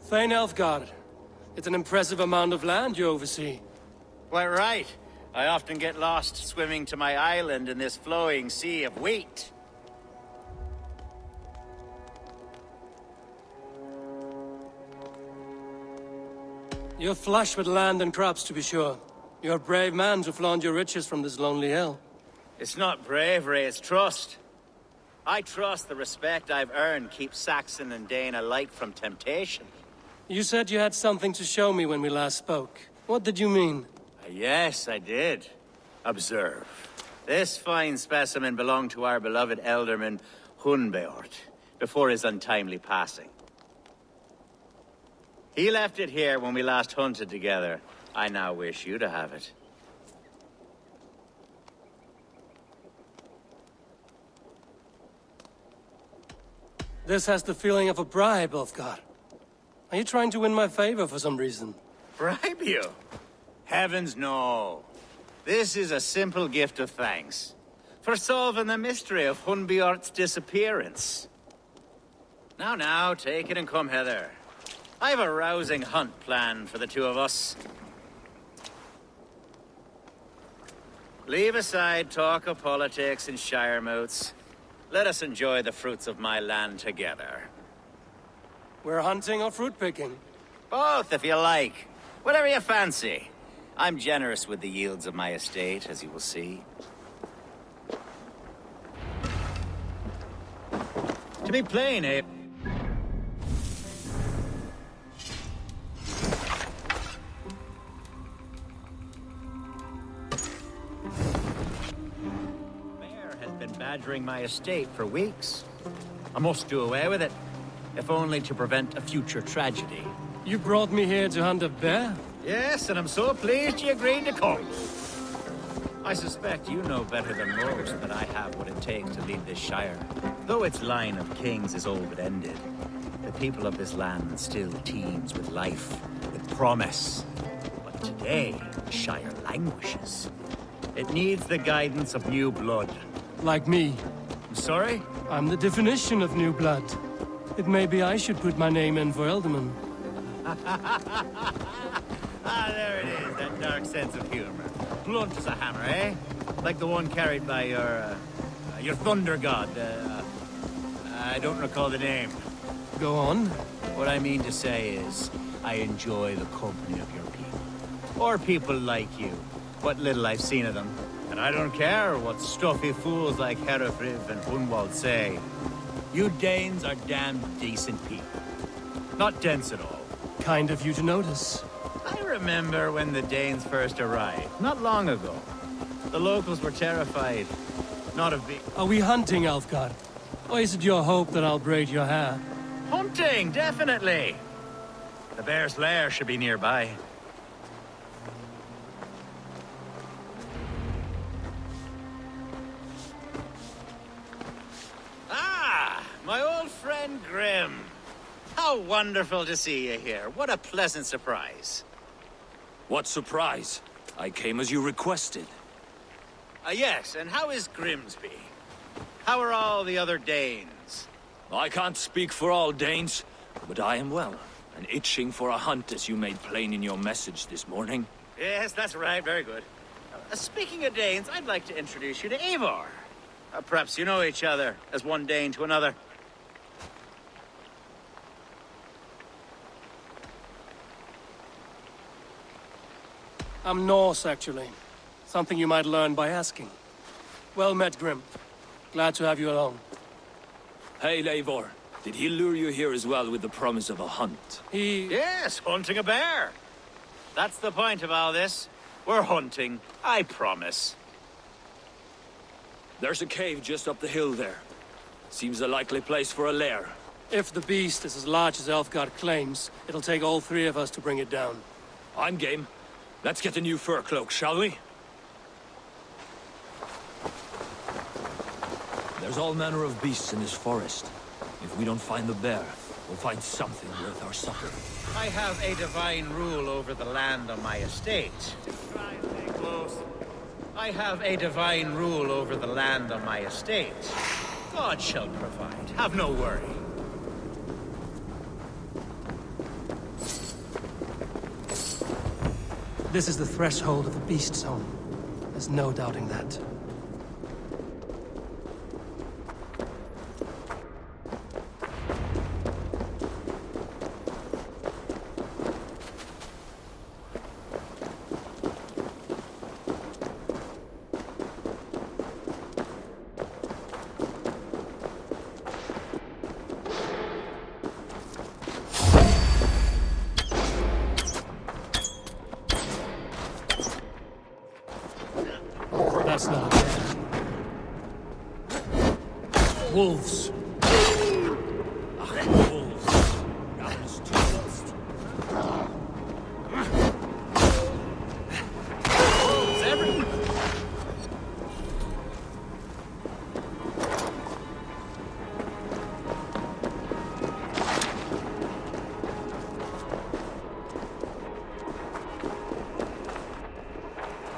Thane Elfgard. It's an impressive amount of land you oversee. Quite right. I often get lost swimming to my island in this flowing sea of wheat. You're flush with land and crops, to be sure. You're a brave man to flaunt your riches from this lonely hill. It's not bravery, it's trust. I trust the respect I've earned keeps Saxon and Dane alike from temptation. You said you had something to show me when we last spoke. What did you mean? Yes, I did. Observe. This fine specimen belonged to our beloved elderman, Hunbeort, before his untimely passing. He left it here when we last hunted together. I now wish you to have it. This has the feeling of a bribe, Ulfgar. Are you trying to win my favor for some reason? Bribe you? Heavens no. This is a simple gift of thanks for solving the mystery of Hunbeort's disappearance. Now, take it and come hither. I have a rousing hunt planned for the two of us. Leave aside talk of politics and shire moots. Let us enjoy the fruits of my land together. We're hunting or fruit picking? Both, if you like. Whatever you fancy. I'm generous with the yields of my estate, as you will see. To be plain, Abe. Badgering my estate for weeks. I must do away with it, if only to prevent a future tragedy. You brought me here to hunt a bear? Yes, and I'm so pleased you agreed to come. I suspect you know better than most that I have what it takes to lead this shire. Though its line of kings is all but ended, the people of this land still teems with life, with promise. But today, the shire languishes. It needs the guidance of new blood. Like me. I'm sorry? I'm the definition of new blood. It may be I should put my name in for Elderman. There it is, that dark sense of humor. Blunt as a hammer, eh? Like the one carried by your thunder god. I don't recall the name. Go on. What I mean to say is, I enjoy the company of your people. Or people like you. What little I've seen of them. And I don't care what stuffy fools like Herefriv and Hunwald say. You Danes are damn decent people. Not dense at all. Kind of you to notice. I remember when the Danes first arrived, not long ago. The locals were terrified. Not of me. Are we hunting, Elfgard? Or is it your hope that I'll braid your hair? Hunting, definitely! The bear's lair should be nearby. My old friend Grim. How wonderful to see you here. What a pleasant surprise. What surprise? I came as you requested. Yes, and how is Grimsby? How are all the other Danes? I can't speak for all Danes, but I am well, and itching for a hunt as you made plain in your message this morning. Yes, that's right. Very good. Speaking of Danes, I'd like to introduce you to Eivor. Perhaps you know each other, as one Dane to another. I'm Norse, actually. Something you might learn by asking. Well met, Grim. Glad to have you along. Hey, Eivor. Did he lure you here as well with the promise of a hunt? Yes, hunting a bear. That's the point of all this. We're hunting, I promise. There's a cave just up the hill there. Seems a likely place for a lair. If the beast is as large as Elfgard claims, it'll take all three of us to bring it down. I'm game. Let's get a new fur cloak, shall we? There's all manner of beasts in this forest. If we don't find the bear, we'll find something worth our supper. I have a divine rule over the land on my estate. Try and stay close. I have a divine rule over the land on my estate. God shall provide. Have no worry. This is the threshold of the beast zone. There's no doubting that. That's not a bear. Wolves. Wolves. Ravenous tourist. Wolves everywhere.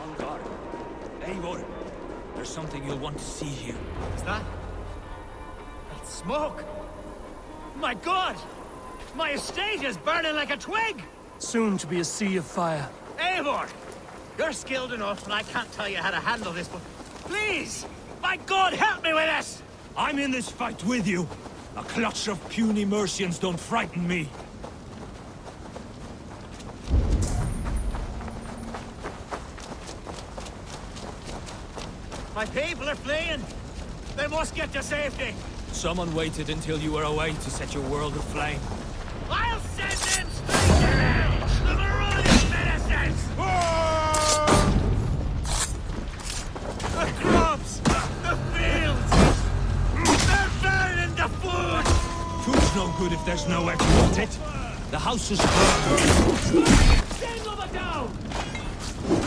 On guard. Eivor, there's something you'll want to see here. Is that? That's smoke! My God! My estate is burning like a twig! Soon to be a sea of fire. Eivor! You're skilled enough, and I can't tell you how to handle this, but please! My God, help me with this! I'm in this fight with you. A clutch of puny Mercians don't frighten me. My people are fleeing! They must get to safety! Someone waited until you were away to set your world aflame. I'll send them straight to hell! The marauding medicines! The crops! The fields! They're burning the food! Food's no good if there's nowhere to put it. The house is burned. Send them down!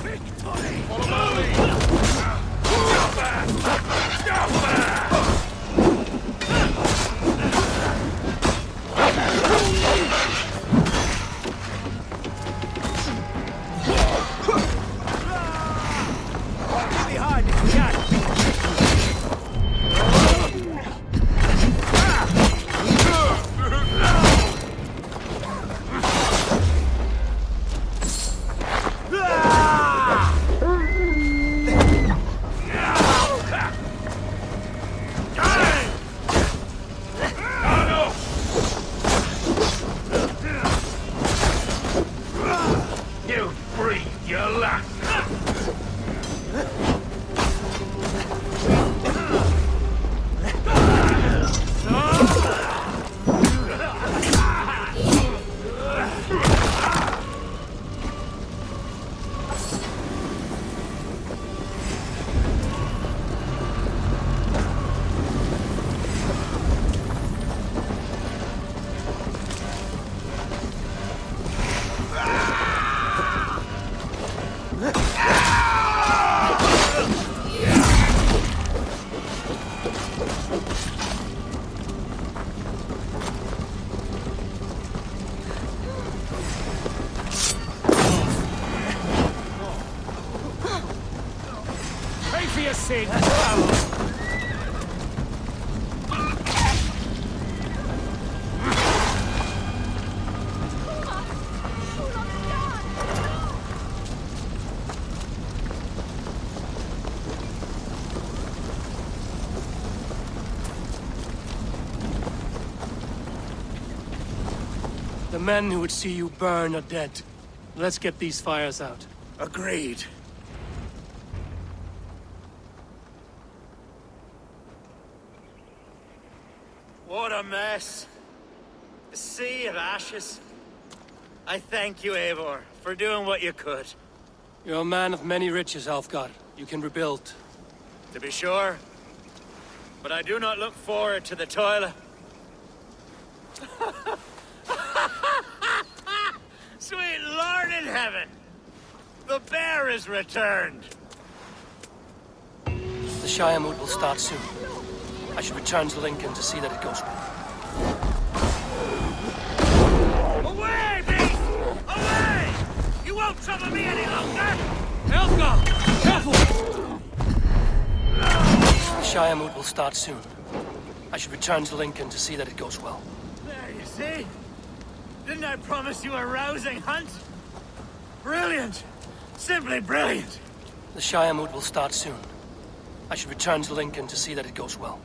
Victory! Follow me! men who would see you burn are dead. Let's get these fires out. Agreed. What a mess. A sea of ashes. I thank you, Eivor, for doing what you could. You're a man of many riches, Alfgar. You can rebuild. To be sure. But I do not look forward to the toil. Sweet Lord in heaven! The bear is returned! The Shire mood will start soon. I should return to Lincoln to see that it goes well. Away, beast! Away! You won't trouble me any longer! Alfgar! Careful! The Shire mood will start soon. I should return to Lincoln to see that it goes well. There, you see? Didn't I promise you a rousing hunt? Brilliant! Simply brilliant! The Shire mood will start soon. I should return to Lincoln to see that it goes well.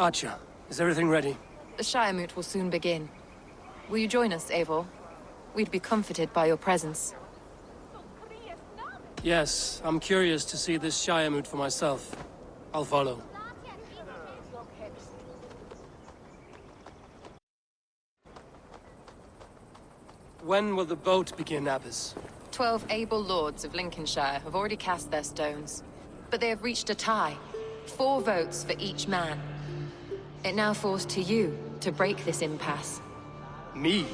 Archer, is everything ready? The Shire Moot will soon begin. Will you join us, Eivor? We'd be comforted by your presence. Yes, I'm curious to see this Shire Moot for myself. I'll follow. When will the boat begin, Abbess? 12 able lords of Lincolnshire have already cast their stones, but they have reached a tie. 4 votes for each man. It now falls to you to break this impasse. Me?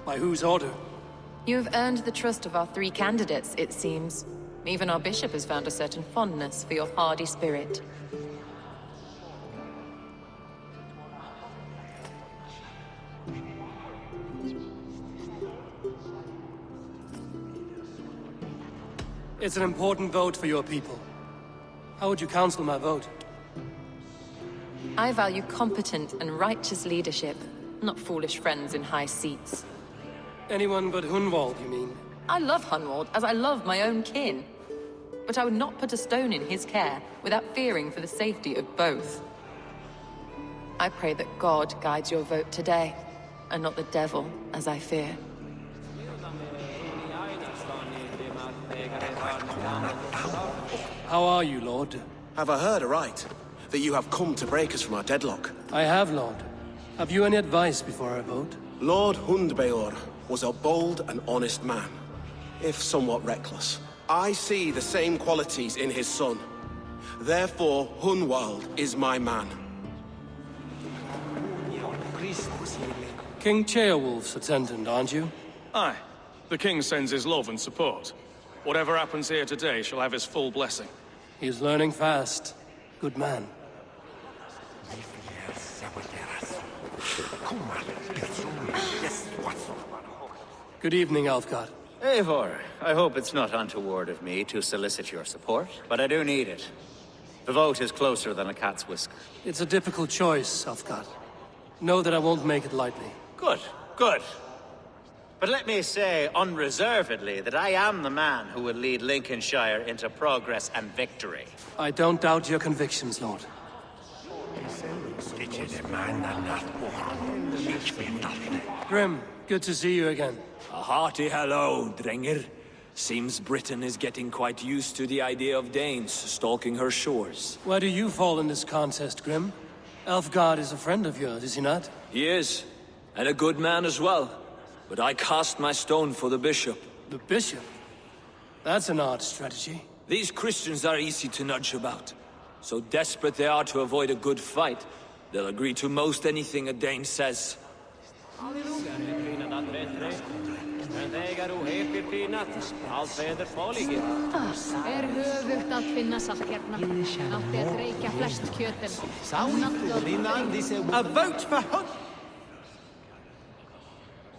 By whose order? You have earned the trust of our 3 candidates, it seems. Even our bishop has found a certain fondness for your hardy spirit. It's an important vote for your people. How would you counsel my vote? I value competent and righteous leadership, not foolish friends in high seats. Anyone but Hunwald, you mean? I love Hunwald as I love my own kin. But I would not put a stone in his care without fearing for the safety of both. I pray that God guides your vote today, and not the devil, as I fear. How are you, Lord? Have I heard aright? That you have come to break us from our deadlock? I have, Lord. Have you any advice before I vote? Lord Hundbeor was a bold and honest man, if somewhat reckless. I see the same qualities in his son. Therefore, Hunwald is my man. King Ceolwulf's attendant, aren't you? Aye. The king sends his love and support. Whatever happens here today shall have his full blessing. He's learning fast. Good man. Good evening, Alfgard. Eivor, I hope it's not untoward of me to solicit your support, but I do need it. The vote is closer than a cat's whisker. It's a difficult choice, Alfgard. Know that I won't make it lightly. Good, good. But let me say unreservedly that I am the man who will lead Lincolnshire into progress and victory. I don't doubt your convictions, Lord. Grim, good to see you again. A hearty hello, Drenger. Seems Britain is getting quite used to the idea of Danes stalking her shores. Where do you fall in this contest, Grim? Alfgard is a friend of yours, is he not? He is, and a good man as well. But I cast my stone for the bishop. The bishop? That's an odd strategy. These Christians are easy to nudge about. So desperate they are to avoid a good fight, they'll agree to most anything a Dane says. Höfugt að finna satt hérna. Átti að reykja flest kjötin. A vote for Hun...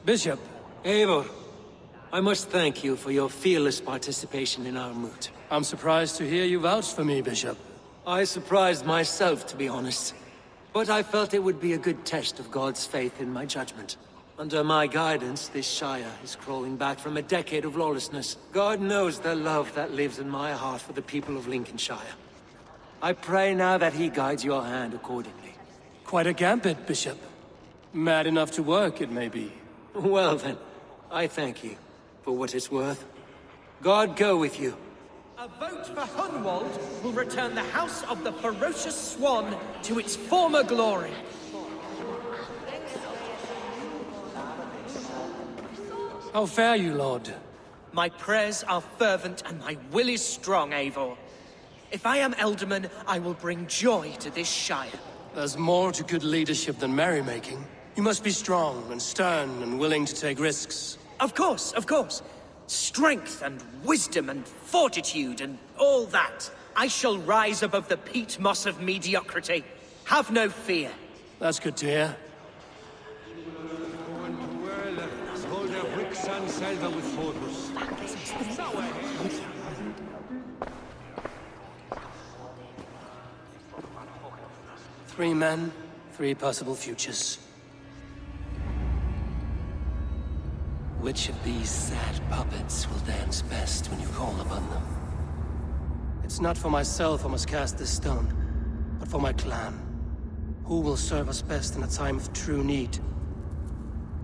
Bishop. Eivor, I must thank you for your fearless participation in our moot. I'm surprised to hear you vouch for me, Bishop. I surprised myself, to be honest. But I felt it would be a good test of God's faith in my judgment. Under my guidance, this Shire is crawling back from a decade of lawlessness. God knows the love that lives in my heart for the people of Lincolnshire. I pray now that he guides your hand accordingly. Quite a gambit, Bishop. Mad enough to work, it may be. Well then, I thank you for what it's worth. God go with you. A vote for Hunwald will return the House of the Ferocious Swan to its former glory. How fare you, Lord? My prayers are fervent and my will is strong, Eivor. If I am Elderman, I will bring joy to this Shire. There's more to good leadership than merrymaking. You must be strong and stern and willing to take risks. Of course, of course. Strength and wisdom and fortitude and all that. I shall rise above the peat moss of mediocrity. Have no fear. That's good to hear. Three men, three possible futures. Which of these sad puppets will dance best when you call upon them? It's not for myself I must cast this stone, but for my clan. Who will serve us best in a time of true need?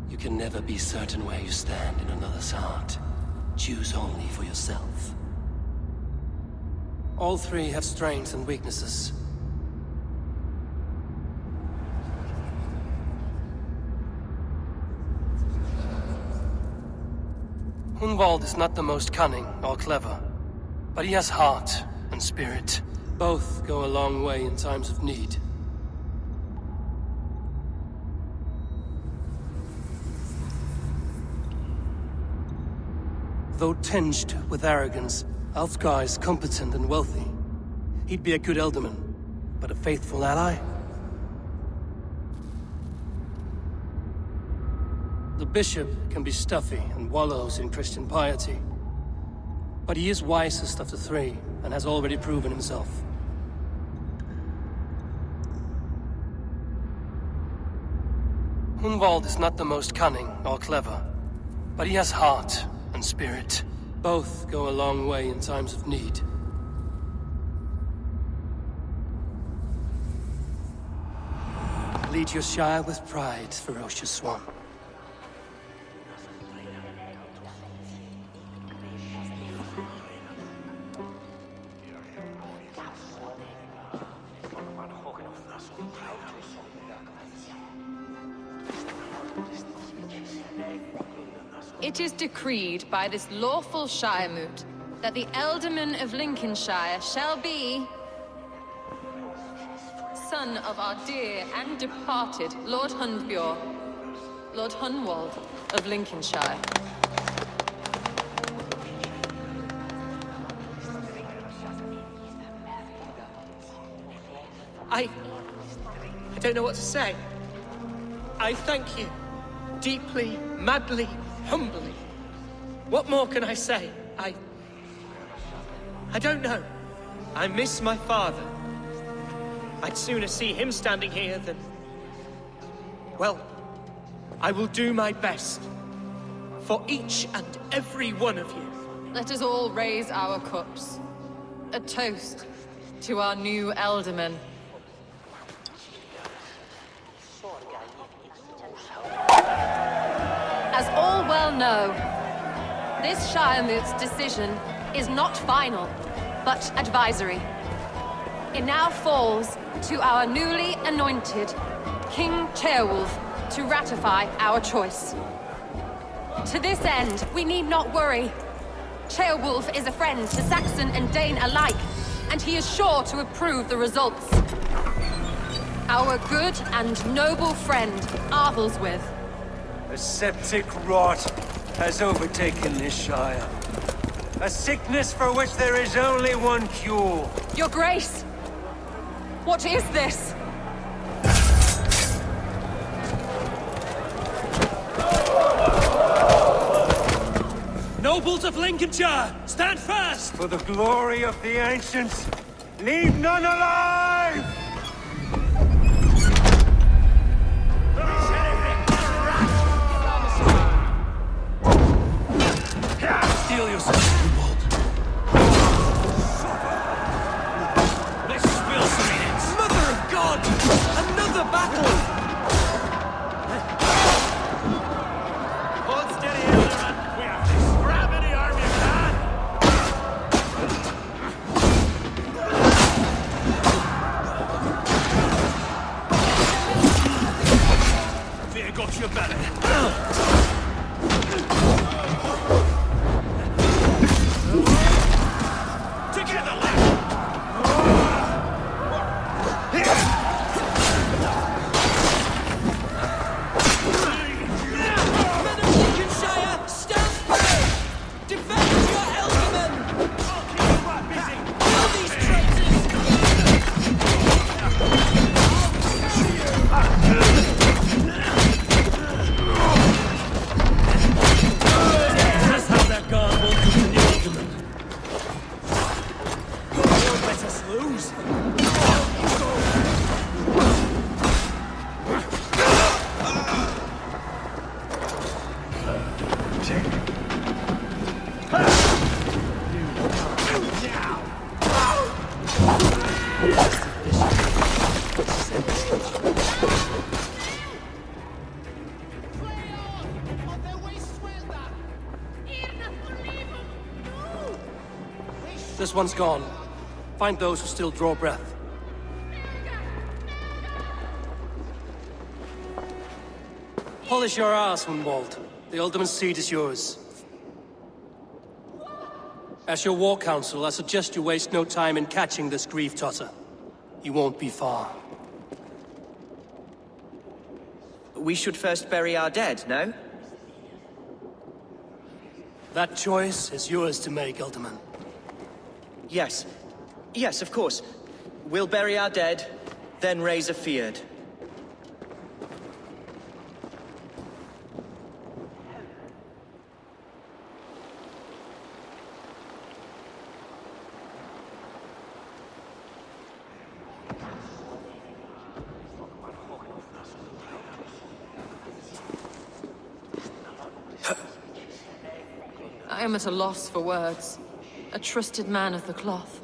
You can never be certain where you stand in another's heart. Choose only for yourself. All three have strengths and weaknesses. Hunwald is not the most cunning or clever, but he has heart and spirit. Both go a long way in times of need. Though tinged with arrogance, Alfgar is competent and wealthy. He'd be a good Elderman, but a faithful ally? The bishop can be stuffy and wallows in Christian piety. But he is wisest of the three, and has already proven himself. Hunwald is not the most cunning or clever, but he has heart and spirit. Both go a long way in times of need. Lead your Shire with pride, Ferocious Swan. It is decreed by this lawful Shire moot that the Elderman of Lincolnshire shall be son of our dear and departed Lord Hundbjorn, Lord Hunwald of Lincolnshire. I don't know what to say. I thank you. Deeply, madly, humbly. What more can I say? I don't know. I miss my father. I'd sooner see him standing here than... Well, I will do my best. For each and every one of you. Let us all raise our cups. A toast to our new Elderman. As all well know, this Shiremoot's decision is not final, but advisory. It now falls to our newly anointed King Ceolwulf to ratify our choice. To this end, we need not worry. Ceolwulf is a friend to Saxon and Dane alike, and he is sure to approve the results. Our good and noble friend, Arthelswith. A septic rot has overtaken this Shire. A sickness for which there is only one cure. Your Grace! What is this? Nobles of Lincolnshire, stand fast! For the glory of the ancients, leave none alive! Steel yourself, Grunwald. Let's spill some minutes. Mother of God! Another battle! Hold steady, Elderman. We have to grab any arm you can. Fear got your belly. This one's gone. Find those who still draw breath. Polish your ass, Grunwald. The Alderman's seat is yours. As your war council, I suggest you waste no time in catching this grief-totter. He won't be far. We should first bury our dead, no? That choice is yours to make, Alderman. Yes. Yes, of course. We'll bury our dead, then raise a feard. I am at a loss for words. A trusted man of the cloth.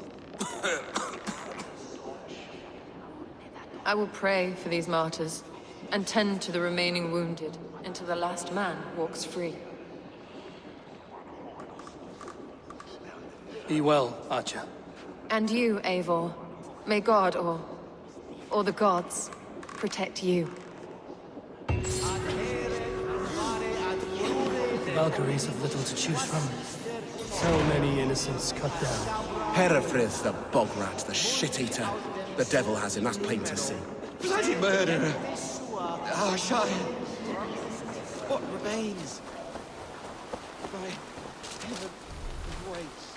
I will pray for these martyrs, and tend to the remaining wounded, until the last man walks free. Be well, Archer. And you, Eivor. May God, or the gods, protect you. The Valkyries have little to choose from. So many innocents cut down. Herefrith, the bog rat, the shit-eater. The devil has him, that's plain to see. Bloody murderer! Our Shire! What remains? My heaven waits.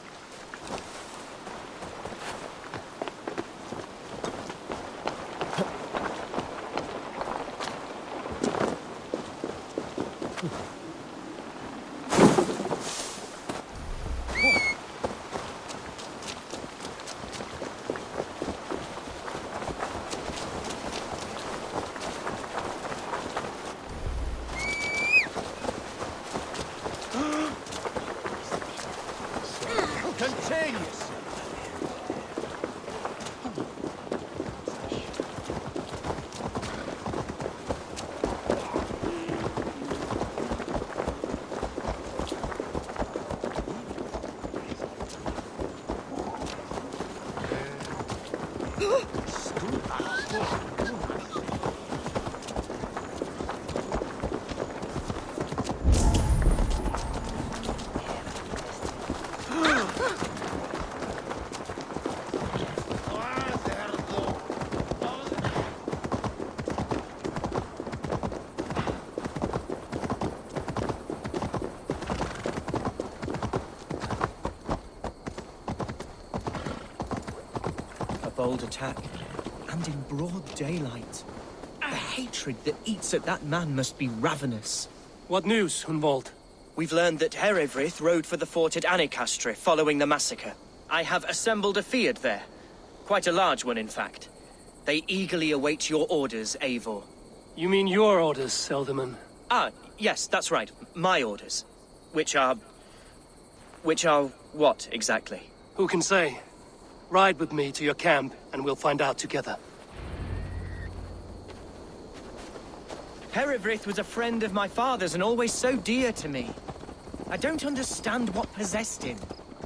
Continues. bold attack. And in broad daylight. The hatred that eats at that man must be ravenous. What news, Hunwald? We've learned that Herewrith rode for the fort at Annikastre following the massacre. I have assembled a Field there. Quite a large one, in fact. They eagerly await your orders, Eivor. You mean your orders, Elderman? Ah, yes, that's right. My orders. Which are what, exactly? Who can say? Ride with me to your camp, and we'll find out together. Herewrith was a friend of my father's and always so dear to me. I don't understand what possessed him.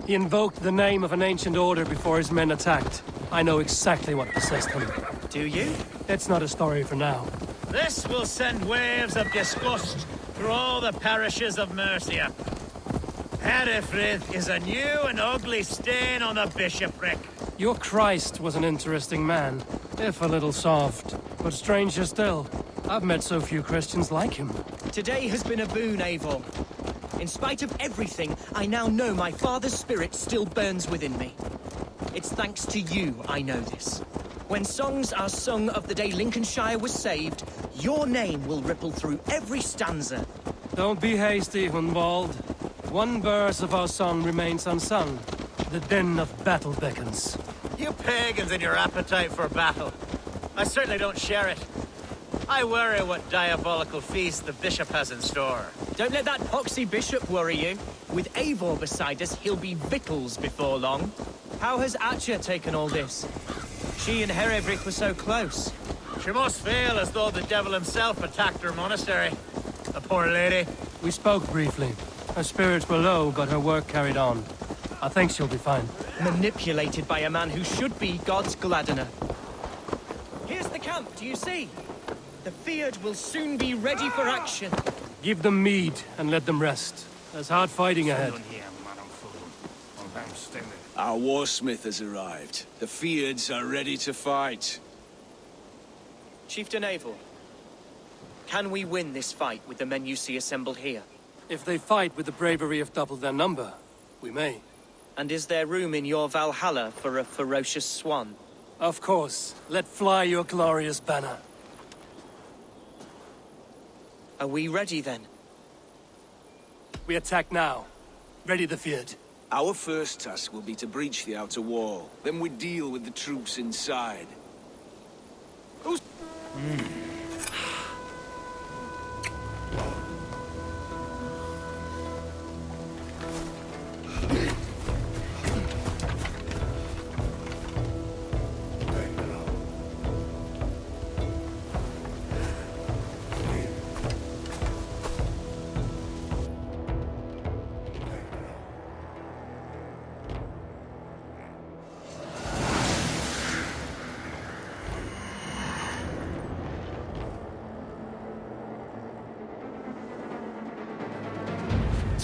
He invoked the name of an ancient order before his men attacked. I know exactly what possessed him. Do you? It's not a story for now. This will send waves of disgust through all the parishes of Mercia. Herefrith is a new and ugly stain on the bishopric. Your Christ was an interesting man, if a little soft. But stranger still, I've met so few Christians like him. Today has been a boon, Eivor. In spite of everything, I now know my father's spirit still burns within me. It's thanks to you I know this. When songs are sung of the day Lincolnshire was saved, your name will ripple through every stanza. Don't be hasty, Hunwald. One verse of our song remains unsung. The din of battle beckons. You pagans and your appetite for battle. I certainly don't share it. I worry what diabolical feast the bishop has in store. Don't let that poxy bishop worry you. With Eivor beside us, he'll be victuals before long. How has Atcha taken all this? She and Herewrith were so close. She must feel as though the devil himself attacked her monastery. The poor lady. We spoke briefly. Her spirits were low, but her work carried on. I think she'll be fine. Manipulated by a man who should be God's gladdener. Here's the camp, do you see? The Field will soon be ready for action. Give them mead and let them rest. There's hard fighting ahead. Our warsmith has arrived. The Fields are ready to fight. Chieftain Eivor, can we win this fight with the men you see assembled here? If they fight with the bravery of double their number, we may. And is there room in your Valhalla for a ferocious swan? Of course. Let fly your glorious banner. Are we ready then? We attack now. Ready the Field. Our first task will be to breach the outer wall. Then we deal with the troops inside.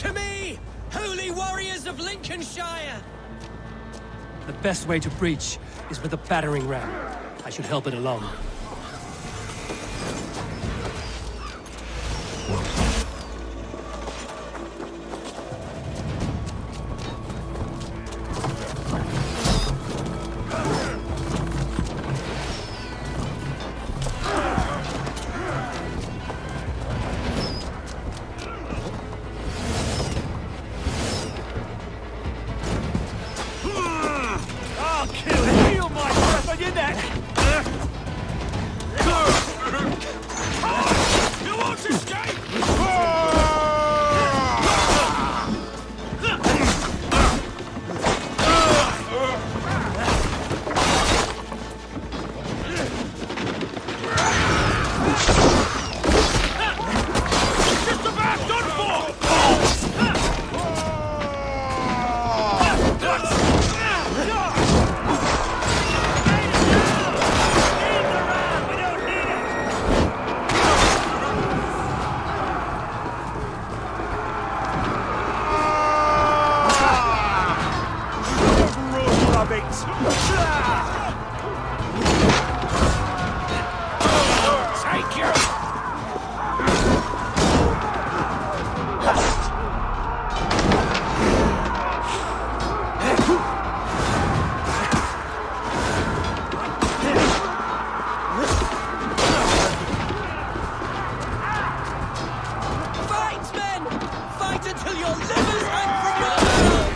To me, holy warriors of Lincolnshire! The best way to breach is with a battering ram. I should help it along. until your livers hang from your mouths!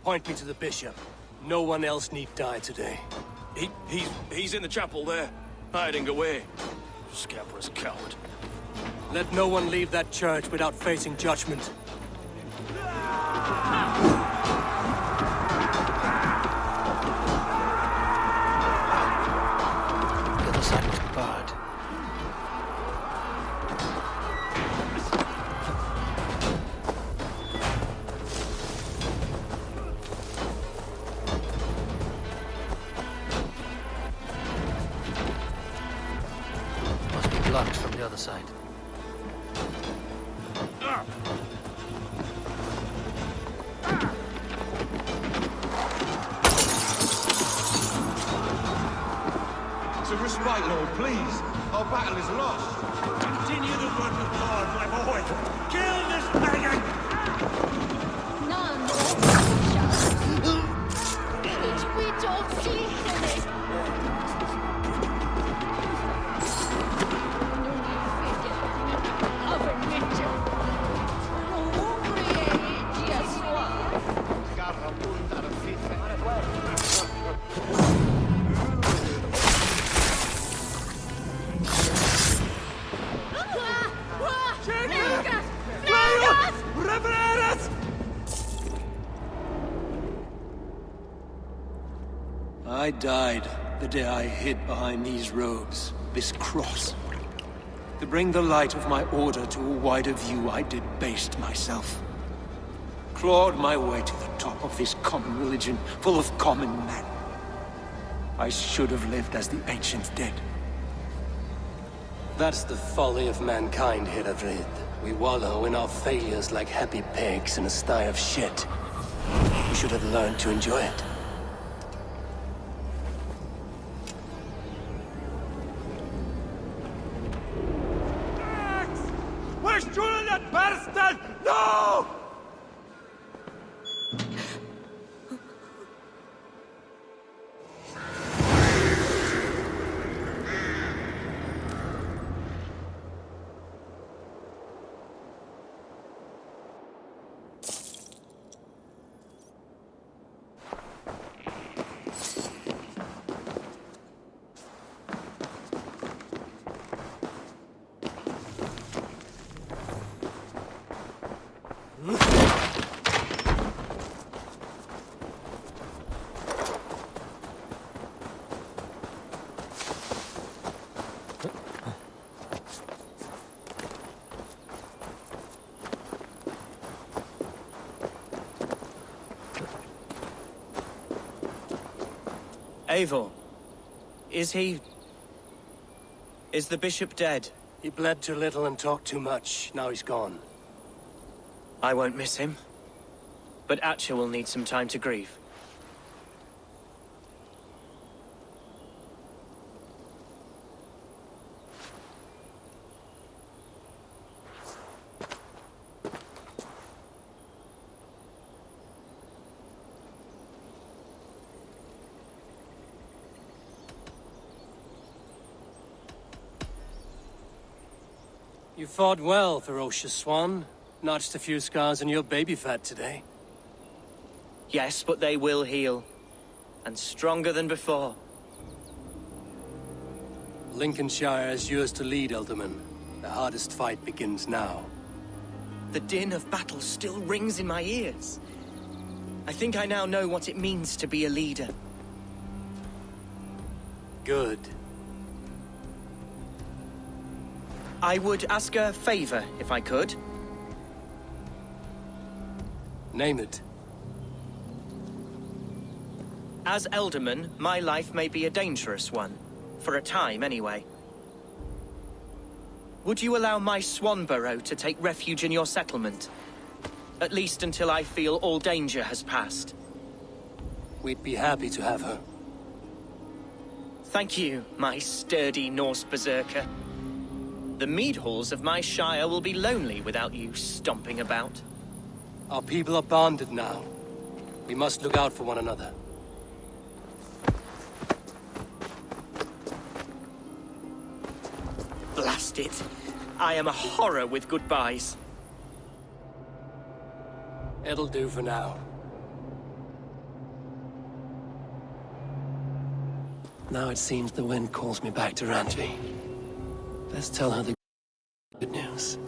Point me to the bishop. No one else need die today. He's in the chapel there, hiding away. Scabrous coward. Let no one leave that church without facing judgment. The other side was barred. Must be blocked from the other side. To respite, Lord, please. our battle is lost. Continue the work of God, my boy. Kill this pagan! None Village, we don't sleep in it. I died the day I hid behind these robes, this cross. To bring the light of my order to a wider view, I debased myself. Clawed my way to the top of this common religion, full of common men. I should have lived as the ancient dead. That's the folly of mankind, Herodred. We wallow in our failures like happy pigs in a sty of shit. We should have learned to enjoy it. We're shooting that bastard! No! Eivor, is he... is the bishop dead? He bled too little and talked too much. Now he's gone. I won't miss him. But Atcha will need some time to grieve. You fought well, ferocious swan. Notched a few scars on your baby fat today. Yes, but they will heal. And stronger than before. Lincolnshire is yours to lead, Elderman. The hardest fight begins now. The din of battle still rings in my ears. I think I now know what it means to be a leader. Good. I would ask a favor, if I could. Name it. As Elderman, my life may be a dangerous one. For a time, anyway. Would you allow my Swanborough to take refuge in your settlement? At least until I feel all danger has passed. We'd be happy to have her. Thank you, my sturdy Norse berserker. The mead halls of my shire will be lonely without you stomping about. Our people are bonded now. We must look out for one another. Blast it. I am a horror with goodbyes. It'll do for now. Now it seems the wind calls me back to Randvi. Let's tell her the good news.